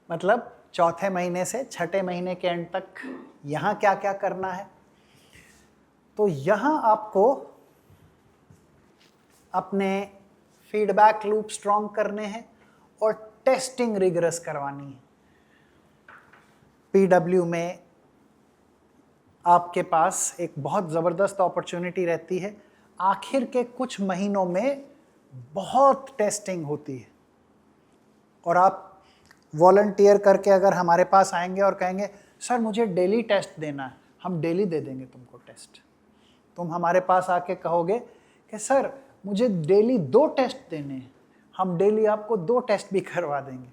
S2: मतलब चौथे महीने से छठे महीने के एंड तक यहाँ क्या क्या करना है। तो यहाँ आपको अपने फीडबैक लूप स्ट्रॉन्ग करने हैं और टेस्टिंग रिगरस करवानी है। पीडब्ल्यू में आपके पास एक बहुत ज़बरदस्त अपॉर्चुनिटी रहती है, आखिर के कुछ महीनों में बहुत टेस्टिंग होती है और आप वॉलंटियर करके अगर हमारे पास आएंगे और कहेंगे सर मुझे डेली टेस्ट देना है, हम डेली दे देंगे तुमको टेस्ट। तुम हमारे पास आके कहोगे कि सर मुझे डेली 2 टेस्ट देने हैं, हम डेली आपको 2 टेस्ट भी करवा देंगे।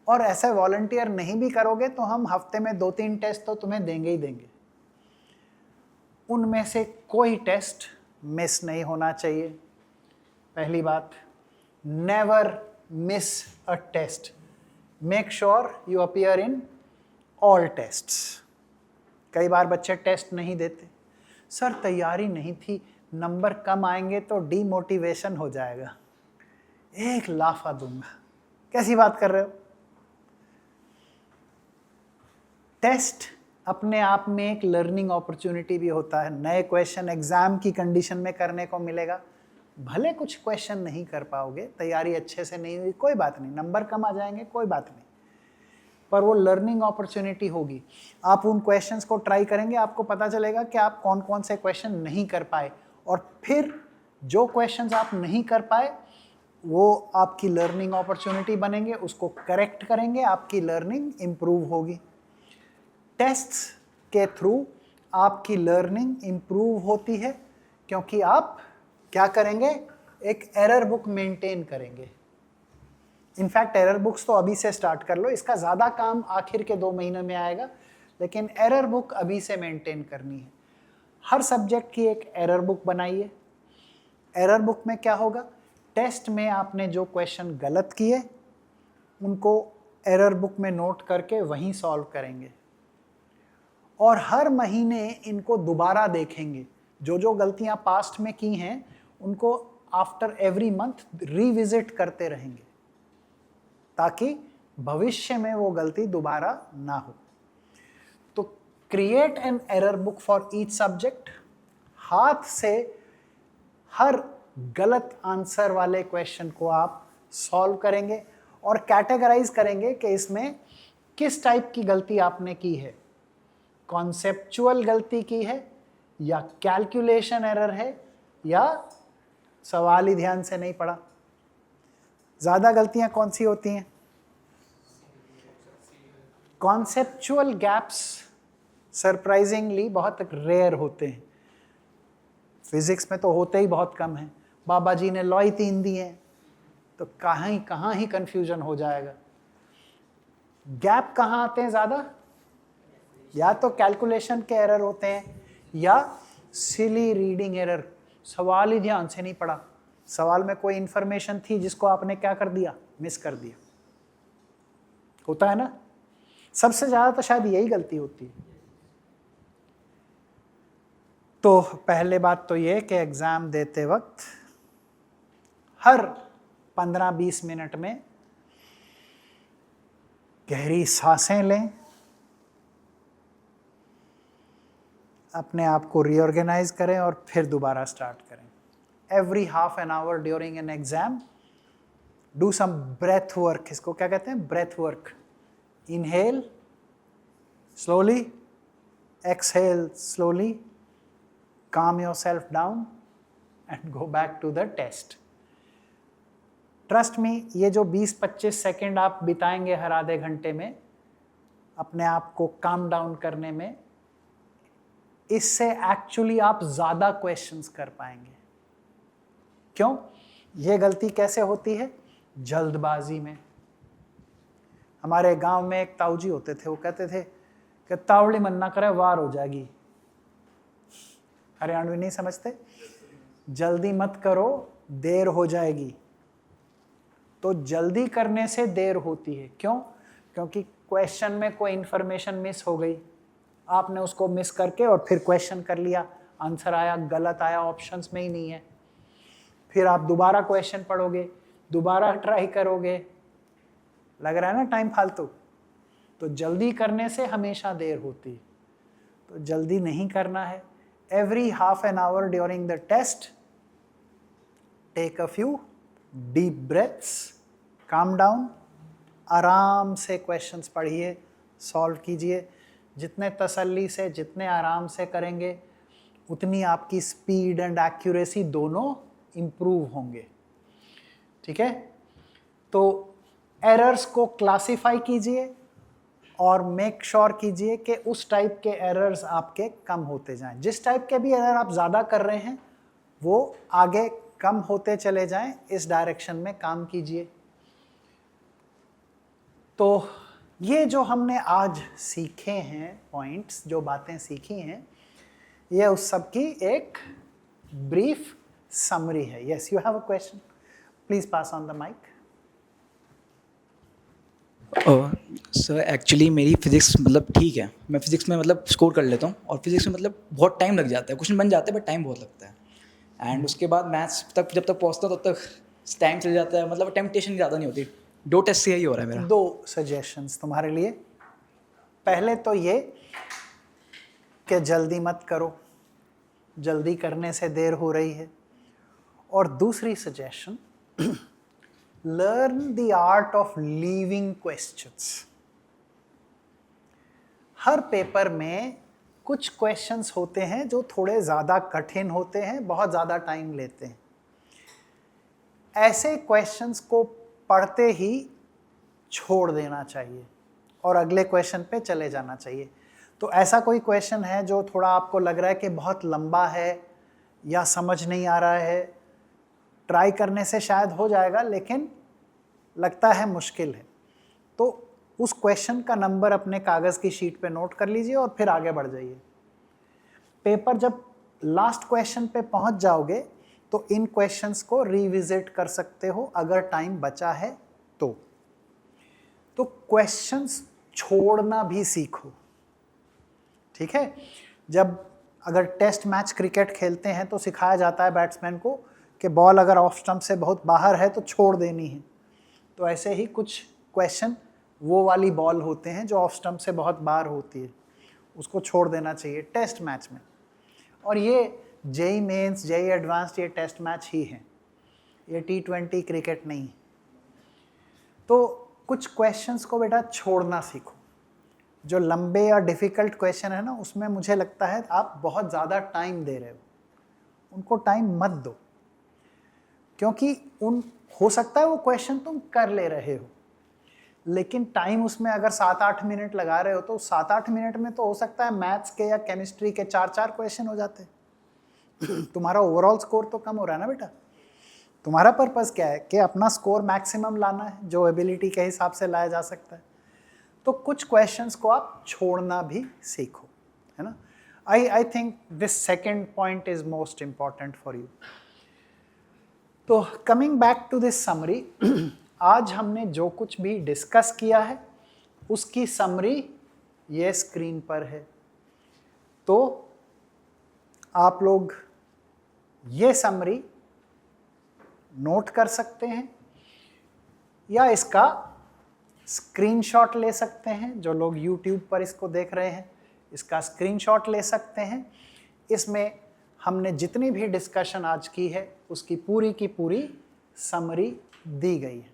S2: और ऐसे वॉलंटियर नहीं भी करोगे तो हम हफ्ते में 2-3 टेस्ट तो तुम्हें देंगे ही देंगे। उनमें से कोई टेस्ट मिस नहीं होना चाहिए। पहली बात, never miss a test. Make sure you appear in all tests. कई बार बच्चे टेस्ट नहीं देते, सर तैयारी नहीं थी, नंबर कम आएंगे तो डीमोटिवेशन हो जाएगा, एक लाफा दूंगा। कैसी बात कर रहे हो? टेस्ट अपने आप में एक लर्निंग अपॉर्चुनिटी भी होता है। नए क्वेश्चन एग्जाम की कंडीशन में करने को मिलेगा। भले कुछ क्वेश्चन नहीं कर पाओगे, तैयारी अच्छे से नहीं हुई, कोई बात नहीं, नंबर कम आ जाएंगे, कोई बात नहीं, पर वो लर्निंग अपॉर्चुनिटी होगी। आप उन क्वेश्चंस को ट्राई करेंगे, आपको पता चलेगा कि आप कौन कौन से क्वेश्चन नहीं कर पाए, और फिर जो क्वेश्चंस आप नहीं कर पाए वो आपकी लर्निंग अपॉर्चुनिटी बनेंगे, उसको करेक्ट करेंगे, आपकी लर्निंग इम्प्रूव होगी। टेस्ट्स के थ्रू आपकी लर्निंग इम्प्रूव होती है क्योंकि आप क्या करेंगे, एक एरर बुक मेंटेन करेंगे। इनफैक्ट एरर बुक्स तो अभी से स्टार्ट कर लो, इसका ज़्यादा काम आखिर के 2 महीने में आएगा, लेकिन एरर बुक अभी से मेंटेन करनी है। हर सब्जेक्ट की एक एरर बुक बनाइए। एरर बुक में क्या होगा, टेस्ट में आपने जो क्वेश्चन गलत किए उनको एरर बुक में नोट करके वहीं सॉल्व करेंगे, और हर महीने इनको दोबारा देखेंगे। जो जो गलतियां पास्ट में की हैं उनको आफ्टर एवरी मंथ रिविजिट करते रहेंगे ताकि भविष्य में वो गलती दोबारा ना हो। तो create an error book for each subject. हाथ से हर गलत आंसर वाले क्वेश्चन को आप सॉल्व करेंगे और कैटेगराइज करेंगे कि इसमें किस टाइप की गलती आपने की है, कॉन्सेप्चुअल गलती की है या कैलकुलेशन एरर है या सवाल ही ध्यान से नहीं पढ़ा। ज़्यादा गलतियां कौन सी होती हैं? कॉन्सेप्चुअल गैप्स सरप्राइजिंगली बहुत रेयर होते हैं। फिजिक्स में तो होते ही बहुत कम हैं। बाबा जी ने लॉ ही 3 दिए हैं तो कहाँ ही कन्फ्यूजन हो जाएगा। गैप कहाँ आते हैं ज़्यादा? या तो कैलकुलेशन के एरर होते हैं या सिली रीडिंग एरर, सवाल ही ध्यान से नहीं पढ़ा, सवाल में कोई इंफॉर्मेशन थी जिसको आपने क्या कर दिया, मिस कर दिया। होता है ना, सबसे ज़्यादा तो शायद यही गलती होती है। तो पहले बात तो ये कि एग्ज़ाम देते वक्त हर 15-20 मिनट में गहरी सांसें लें, अपने आप को रीऑर्गेनाइज करें और फिर दोबारा स्टार्ट करें। Every half an hour during an exam do some breath work. इसको क्या कहते हैं? Breath work. Inhale slowly, exhale slowly, calm yourself down and go back to the test. Trust me, ये जो 20-25 सेकेंड आप बिताएंगे हर आधे घंटे में अपने आप को काम डाउन करने में, इससे एक्चुअली आप ज़्यादा क्वेश्चंस कर पाएंगे। क्यों? ये गलती कैसे होती है? जल्दबाजी में। हमारे गांव में एक ताऊ जी होते थे, वो कहते थे कि तावड़ी मन ना करे वार हो जाएगी। हरियाणवी नहीं समझते? जल्दी मत करो, देर हो जाएगी। तो जल्दी करने से देर होती है। क्यों? क्योंकि क्वेश्चन में कोई इंफॉर्मेशन मिस हो गई, आपने उसको मिस करके और फिर क्वेश्चन कर लिया, आंसर आया गलत आया, ऑप्शंस में ही नहीं है। फिर आप दोबारा क्वेश्चन पढ़ोगे, दोबारा ट्राई करोगे, लग रहा है ना टाइम फालतू। तो जल्दी करने से हमेशा देर होती है, तो जल्दी नहीं करना है. Every half an hour during the test, take a few deep breaths, calm down, आराम से क्वेश्चंस पढ़िए, सॉल्व कीजिए. जितने तसल्ली से, जितने आराम से करेंगे उतनी आपकी स्पीड एंड एक्यूरेसी दोनों इम्प्रूव होंगे. ठीक है, तो एरर्स को क्लासिफाई कीजिए और मेक श्योर कीजिए कि उस टाइप के एरर्स आपके कम होते जाएं. जिस टाइप के भी एरर आप ज़्यादा कर रहे हैं वो आगे कम होते चले जाएं. इस डायरेक्शन में काम कीजिए. तो ये जो हमने आज सीखे हैं पॉइंट्स, जो बातें सीखी हैं, ये उस सब की एक ब्रीफ समरी है. Yes, you have a question, please pass on the mic.
S4: Sir actually मेरी फिजिक्स मतलब ठीक है, मैं फिजिक्स में मतलब स्कोर कर लेता हूँ, और फिजिक्स में मतलब बहुत टाइम लग जाता है. क्वेश्चन बन जाते हैं बट टाइम बहुत लगता है. एंड उसके बाद मैथ्स तक जब तक पहुँचता हूँ तब तक टाइम चल जाता है. मतलब टेम्पटेशन ज़्यादा नहीं होती. 2 टेस्ट से यही हो रहा है मेरा.
S2: 2 सजेशंस तुम्हारे लिए. पहले तो ये कि जल्दी मत करो, जल्दी करने से देर हो रही है. और दूसरी suggestion, learn the art of leaving questions. Her paper में कुछ क्वेश्चंस होते हैं जो थोड़े ज़्यादा कठिन होते हैं, बहुत ज़्यादा टाइम लेते हैं. ऐसे क्वेश्चंस को पढ़ते ही छोड़ देना चाहिए और अगले क्वेश्चन पे चले जाना चाहिए. तो ऐसा कोई क्वेश्चन है जो थोड़ा आपको लग रहा है कि बहुत लंबा है या समझ नहीं आ रहा है, ट्राई करने से शायद हो जाएगा लेकिन लगता है मुश्किल है, तो उस क्वेश्चन का नंबर अपने कागज़ की शीट पे नोट कर लीजिए और फिर आगे बढ़ जाइए. पेपर जब लास्ट क्वेश्चन पे पहुंच जाओगे तो इन क्वेश्चंस को रिविजिट कर सकते हो अगर टाइम बचा है तो. तो क्वेश्चंस छोड़ना भी सीखो. ठीक है, जब अगर टेस्ट मैच क्रिकेट खेलते हैं तो सिखाया जाता है बैट्समैन को कि बॉल अगर ऑफ स्टंप से बहुत बाहर है तो छोड़ देनी है. तो ऐसे ही कुछ क्वेश्चन वो वाली बॉल होते हैं जो ऑफ स्टंप से बहुत बाहर होती है, उसको छोड़ देना चाहिए टेस्ट मैच में. और ये जेई मेंस, जेई एडवांस्ड, ये टेस्ट मैच ही हैं, ये T20 क्रिकेट नहीं. तो कुछ क्वेश्चंस को बेटा छोड़ना सीखो. जो लंबे या डिफ़िकल्ट क्वेश्चन है ना, उसमें मुझे लगता है आप बहुत ज़्यादा टाइम दे रहे हो, उनको टाइम मत दो. क्योंकि हो सकता है वो क्वेश्चन तुम कर ले रहे हो लेकिन टाइम उसमें अगर 7-8 मिनट लगा रहे हो तो 7-8 मिनट में तो हो सकता है मैथ्स के या केमिस्ट्री के 4-4 क्वेश्चन हो जाते. तुम्हारा ओवरऑल स्कोर तो कम हो रहा है ना बेटा. तुम्हारा पर्पस क्या है कि अपना स्कोर मैक्सिमम लाना है, जो एबिलिटी के हिसाब से लाया जा सकता है. तो कुछ क्वेश्चंस को आप छोड़ना भी सीखो, है ना. I think this second point is most important for you. तो coming back to this summary, आज हमने जो कुछ भी डिस्कस किया है उसकी समरी ये स्क्रीन पर है. तो आप लोग ये समरी नोट कर सकते हैं या इसका स्क्रीनशॉट ले सकते हैं. जो लोग YouTube पर इसको देख रहे हैं इसका स्क्रीनशॉट ले सकते हैं. इसमें हमने जितनी भी डिस्कशन आज की है उसकी पूरी की पूरी समरी दी गई है.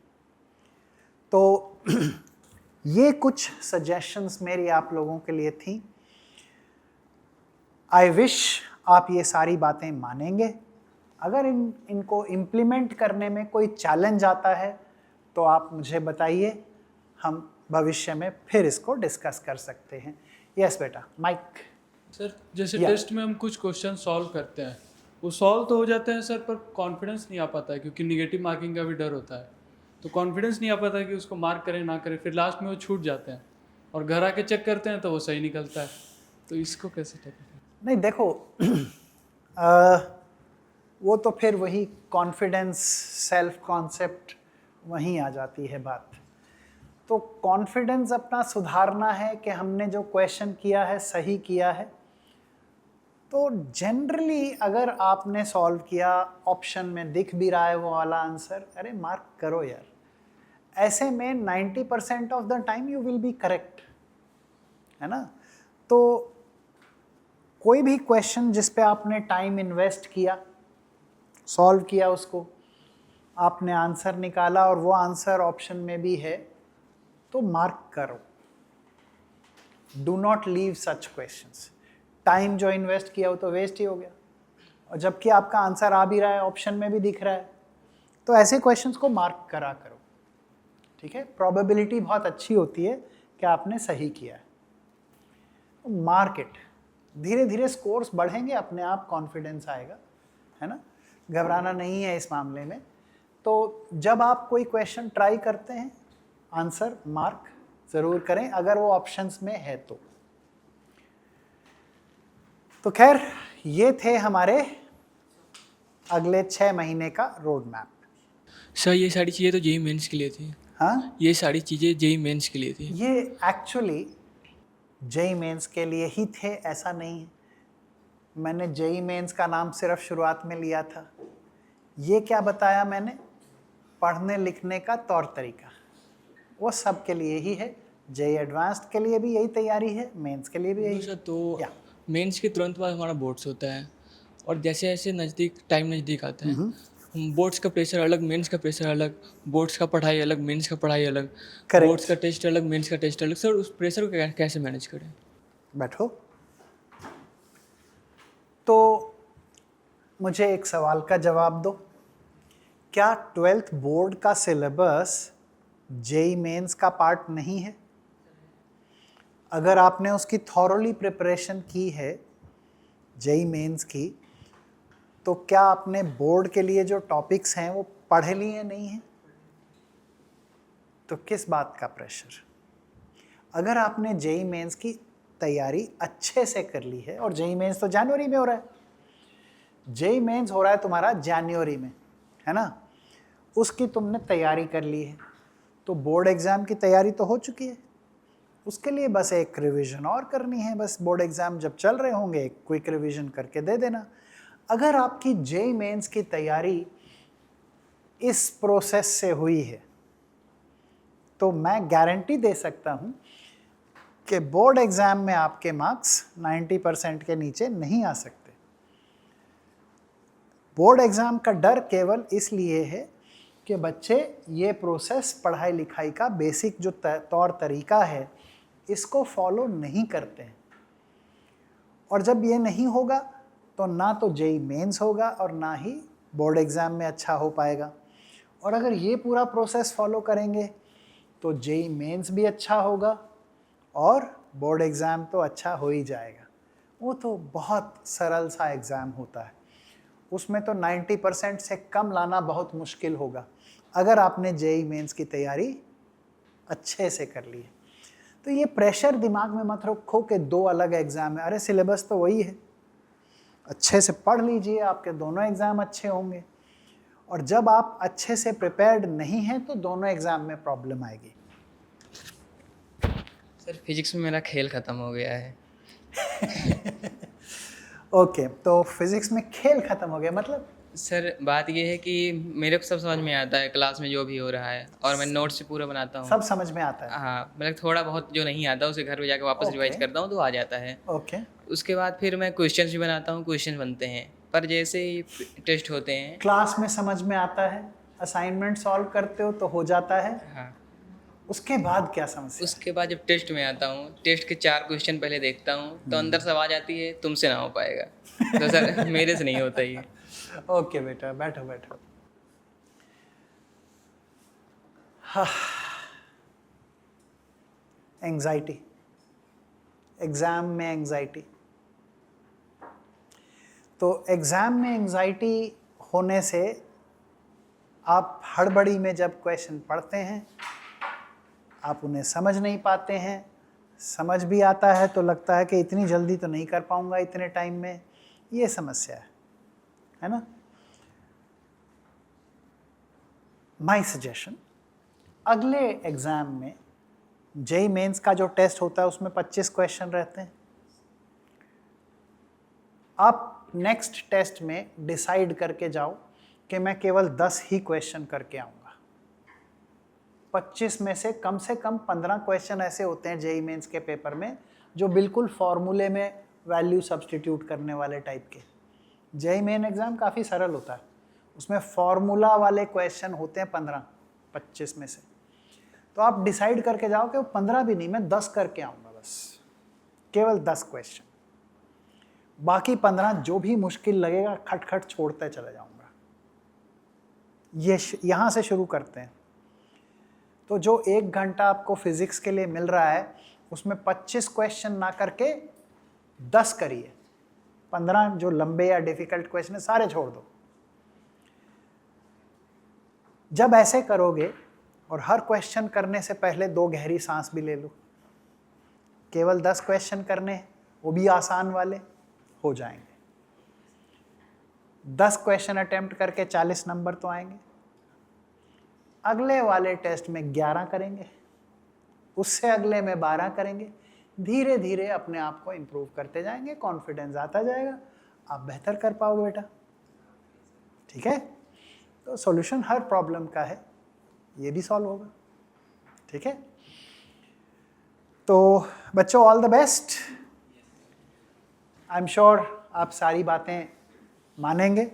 S2: तो ये कुछ सजेशंस मेरी आप लोगों के लिए थी. आई विश आप ये सारी बातें मानेंगे. अगर इनको इम्प्लीमेंट करने में कोई चैलेंज आता है तो आप मुझे बताइए, हम भविष्य में फिर इसको डिस्कस कर सकते हैं. यस बेटा, माइक.
S8: सर जैसे टेस्ट में हम कुछ क्वेश्चन सॉल्व करते हैं, वो सॉल्व तो हो जाते हैं सर, पर कॉन्फिडेंस नहीं आ पाता है क्योंकि निगेटिव मार्किंग का भी डर होता है. तो कॉन्फिडेंस नहीं आ पाता है कि उसको मार्क करें ना करें, फिर लास्ट में वो छूट जाते हैं और घर आके चेक करते हैं तो वो सही निकलता है. तो इसको कैसे चेक करें?
S2: नहीं देखो, वो तो फिर वही कॉन्फिडेंस, सेल्फ कॉन्सेप्ट वहीं आ जाती है बात. तो कॉन्फिडेंस अपना सुधारना है कि हमने जो क्वेश्चन किया है सही किया है. तो जनरली अगर आपने सॉल्व किया, ऑप्शन में दिख भी रहा है वो वाला आंसर, अरे मार्क करो यार. ऐसे में 90% of the time you will be correct. है ना। तो कोई भी क्वेश्चन जिस पे आपने टाइम इन्वेस्ट किया, सॉल्व किया उसको, आपने आंसर निकाला और वो आंसर ऑप्शन में भी है, तो मार्क करो। Do not leave such questions. Time जो इन्वेस्ट किया वो तो वेस्ट ही हो गया, और जबकि आपका आंसर आ भी रहा है, ऑप्शन में भी दिख रहा है, तो ऐसे क्वेश्चंस को मार्क करा करो, ठीक है। प्रोबेबिलिटी बहुत अच्छी होती है कि आपने सही किया है। Mark it. धीरे धीरे स्कोर्स बढ़ेंगे, अपने आप कॉन्फिडेंस आएगा, है ना। घबराना नहीं है इस मामले में। तो जब आप कोई क्वेश्चन ट्राई करते हैं, आंसर मार्क ज़रूर करें अगर वो ऑप्शंस में है तो खैर ये थे हमारे अगले 6 महीने का रोड मैप।
S9: सर ये सारी चीज़ें तो जेई मेंस के लिए थी।
S2: हाँ,
S9: ये सारी चीज़ें जेई मेंस के लिए थी।
S2: ये एक्चुअली जेई मेंस के लिए ही थे, ऐसा नहीं है। मैंने जेई मेंस का नाम सिर्फ शुरुआत में लिया था। ये क्या बताया मैंने, पढ़ने लिखने का तौर तरीका, वो सब के लिए ही है। जेई एडवांस्ड के लिए भी यही तैयारी है, मेंस के लिए भी यही।
S9: सर तो
S2: या
S9: मेंस के तुरंत बाद हमारा बोर्ड्स होता है, और जैसे जैसे टाइम नज़दीक आता है, बोर्ड्स का प्रेशर अलग, मेंस का प्रेशर अलग, बोर्ड्स का पढ़ाई अलग, मेंस का पढ़ाई अलग,
S2: Correct.
S9: बोर्ड्स का टेस्ट अलग, मेंस का टेस्ट अलग। सर उस प्रेशर को कैसे मैनेज करें?
S2: बैठो। तो मुझे एक सवाल का जवाब दो, क्या 12th बोर्ड का सिलेबस जेई मेंस का पार्ट नहीं है? अगर आपने उसकी थॉरोली प्रिपरेशन की है जेई मेंस की, तो क्या आपने बोर्ड के लिए जो टॉपिक्स हैं वो पढ़ लिए नहीं हैं? तो किस बात का प्रेशर? अगर आपने जेई मेंस की तैयारी अच्छे से कर ली है, और जेई मेंस तो जनवरी में हो रहा है, जेई मेंस हो रहा है तुम्हारा जनवरी में, है ना, उसकी तुमने तैयारी कर ली है, तो बोर्ड एग्ज़ाम की तैयारी तो हो चुकी है। उसके लिए बस एक रिवीजन और करनी है, बस बोर्ड एग्ज़ाम जब चल रहे होंगे एक क्विक रिवीजन करके दे देना। अगर आपकी जेई मेंस की तैयारी इस प्रोसेस से हुई है, तो मैं गारंटी दे सकता हूँ कि बोर्ड एग्ज़ाम में आपके मार्क्स 90% के नीचे नहीं आ सकते। बोर्ड एग्ज़ाम का डर केवल इसलिए है कि बच्चे ये प्रोसेस, पढ़ाई लिखाई का बेसिक जो तौर तरीका है, इसको फॉलो नहीं करते हैं, और जब ये नहीं होगा तो ना तो जेई मेंस होगा और ना ही बोर्ड एग्ज़ाम में अच्छा हो पाएगा। और अगर ये पूरा प्रोसेस फॉलो करेंगे तो जेई मेंस भी अच्छा होगा और बोर्ड एग्ज़ाम तो अच्छा हो ही जाएगा। वो तो बहुत सरल सा एग्ज़ाम होता है, उसमें तो 90% से कम लाना बहुत मुश्किल होगा अगर आपने जेई मेंस की तैयारी अच्छे से कर ली है। तो ये प्रेशर दिमाग में मत रखो कि 2 अलग एग्ज़ाम है। अरे सिलेबस तो वही है, अच्छे से पढ़ लीजिए, आपके दोनों एग्ज़ाम अच्छे होंगे। और जब आप अच्छे से प्रिपेयर्ड नहीं हैं तो दोनों एग्ज़ाम में प्रॉब्लम आएगी।
S1: सर फिजिक्स में मेरा खेल ख़त्म हो गया है।
S2: ओके, तो फिज़िक्स में खेल ख़त्म हो गया मतलब?
S1: सर बात ये है कि मेरे को सब समझ में आता है, क्लास में जो भी हो रहा है, और मैं नोट्स से पूरा बनाता हूँ।
S2: सब समझ में आता है?
S1: हाँ, मतलब थोड़ा बहुत जो नहीं आता उसे घर पे जाकर वापस
S2: Okay.
S1: रिवाइज करता हूँ तो आ जाता है।
S2: ओके।
S1: उसके बाद फिर मैं क्वेश्चंस भी बनाता हूँ, क्वेश्चन बनते हैं, पर जैसे ही टेस्ट होते हैं।
S2: क्लास में समझ में आता है, असाइनमेंट सॉल्व करते हो तो हो जाता है,
S1: हाँ,
S2: उसके बाद क्या समस्या?
S1: उसके बाद जब टेस्ट में आता हूँ, टेस्ट के 4 क्वेश्चन पहले देखता हूँ, तो अंदर से आवाज़ आती है तुमसे ना हो पाएगा। तो सर मेरे से नहीं होता ये।
S2: ओके बेटा, बैठो बैठो। हाँ, एंग्जाइटी, एग्ज़ाम में एंग्जाइटी। तो एग्ज़ाम में एंग्जाइटी होने से आप हड़बड़ी में जब क्वेश्चन पढ़ते हैं, आप उन्हें समझ नहीं पाते हैं, समझ भी आता है तो लगता है कि इतनी जल्दी तो नहीं कर पाऊंगा इतने टाइम में, ये समस्या है ना। माय सजेशन, अगले एग्ज़ाम में जेई मेंस का जो टेस्ट होता है उसमें 25 क्वेश्चन रहते हैं। आप नेक्स्ट टेस्ट में डिसाइड करके जाओ कि मैं केवल 10 ही क्वेश्चन करके आऊँगा। 25 में से कम 15 क्वेश्चन ऐसे होते हैं जेई मेंस के पेपर में जो बिल्कुल फॉर्मूले में वैल्यू सब्स्टिट्यूट करने वाले टाइप के। जेईई मेन एग्ज़ाम काफ़ी सरल होता है, उसमें फॉर्मूला वाले क्वेश्चन होते हैं 15-25 में से। तो आप डिसाइड करके जाओ कि वो 15 भी नहीं, मैं 10 करके आऊँगा बस, केवल 10 क्वेश्चन। बाकी 15 जो भी मुश्किल लगेगा खट खट छोड़ते चले जाऊँगा। ये यहाँ से शुरू करते हैं। तो जो 1 घंटा आपको फिजिक्स के लिए मिल रहा है उसमें 25 क्वेश्चन ना करके 10 करिए। 15 जो लंबे या डिफिकल्ट क्वेश्चन है सारे छोड़ दो। जब ऐसे करोगे और हर क्वेश्चन करने से पहले 2 गहरी सांस भी ले लो, केवल 10 क्वेश्चन करने हैं, वो भी आसान वाले हो जाएंगे। 10 क्वेश्चन अटेम्प्ट करके 40 नंबर तो आएंगे। अगले वाले टेस्ट में 11 करेंगे, उससे अगले में 12 करेंगे। धीरे धीरे अपने आप को इम्प्रूव करते जाएंगे, कॉन्फिडेंस आता जाएगा, आप बेहतर कर पाओगे बेटा। ठीक है, तो सॉल्यूशन हर प्रॉब्लम का है, ये भी सॉल्व होगा। ठीक है, तो बच्चों all the best. I am sure आप सारी बातें मानेंगे।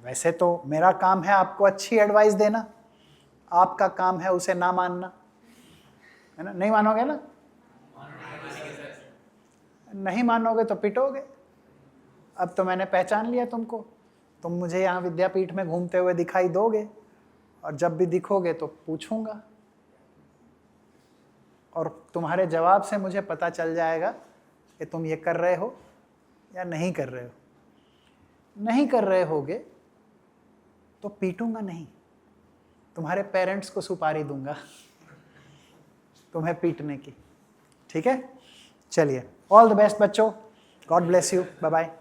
S2: वैसे तो मेरा काम है आपको अच्छी एडवाइस देना, आपका काम है उसे ना मानना, है ना? नहीं मानोगे ना? नहीं मानोगे तो पिटोगे। अब तो मैंने पहचान लिया तुमको, तुम मुझे यहाँ विद्यापीठ में घूमते हुए दिखाई दोगे और जब भी दिखोगे तो पूछूंगा और तुम्हारे जवाब से मुझे पता चल जाएगा कि तुम ये कर रहे हो या नहीं कर रहे हो। नहीं कर रहे होगे तो पीटूंगा नहीं, तुम्हारे पेरेंट्स को सुपारी दूंगा तुम्हें पीटने की। ठीक है, चलिए ऑल द बेस्ट बच्चों, God bless you, bye bye.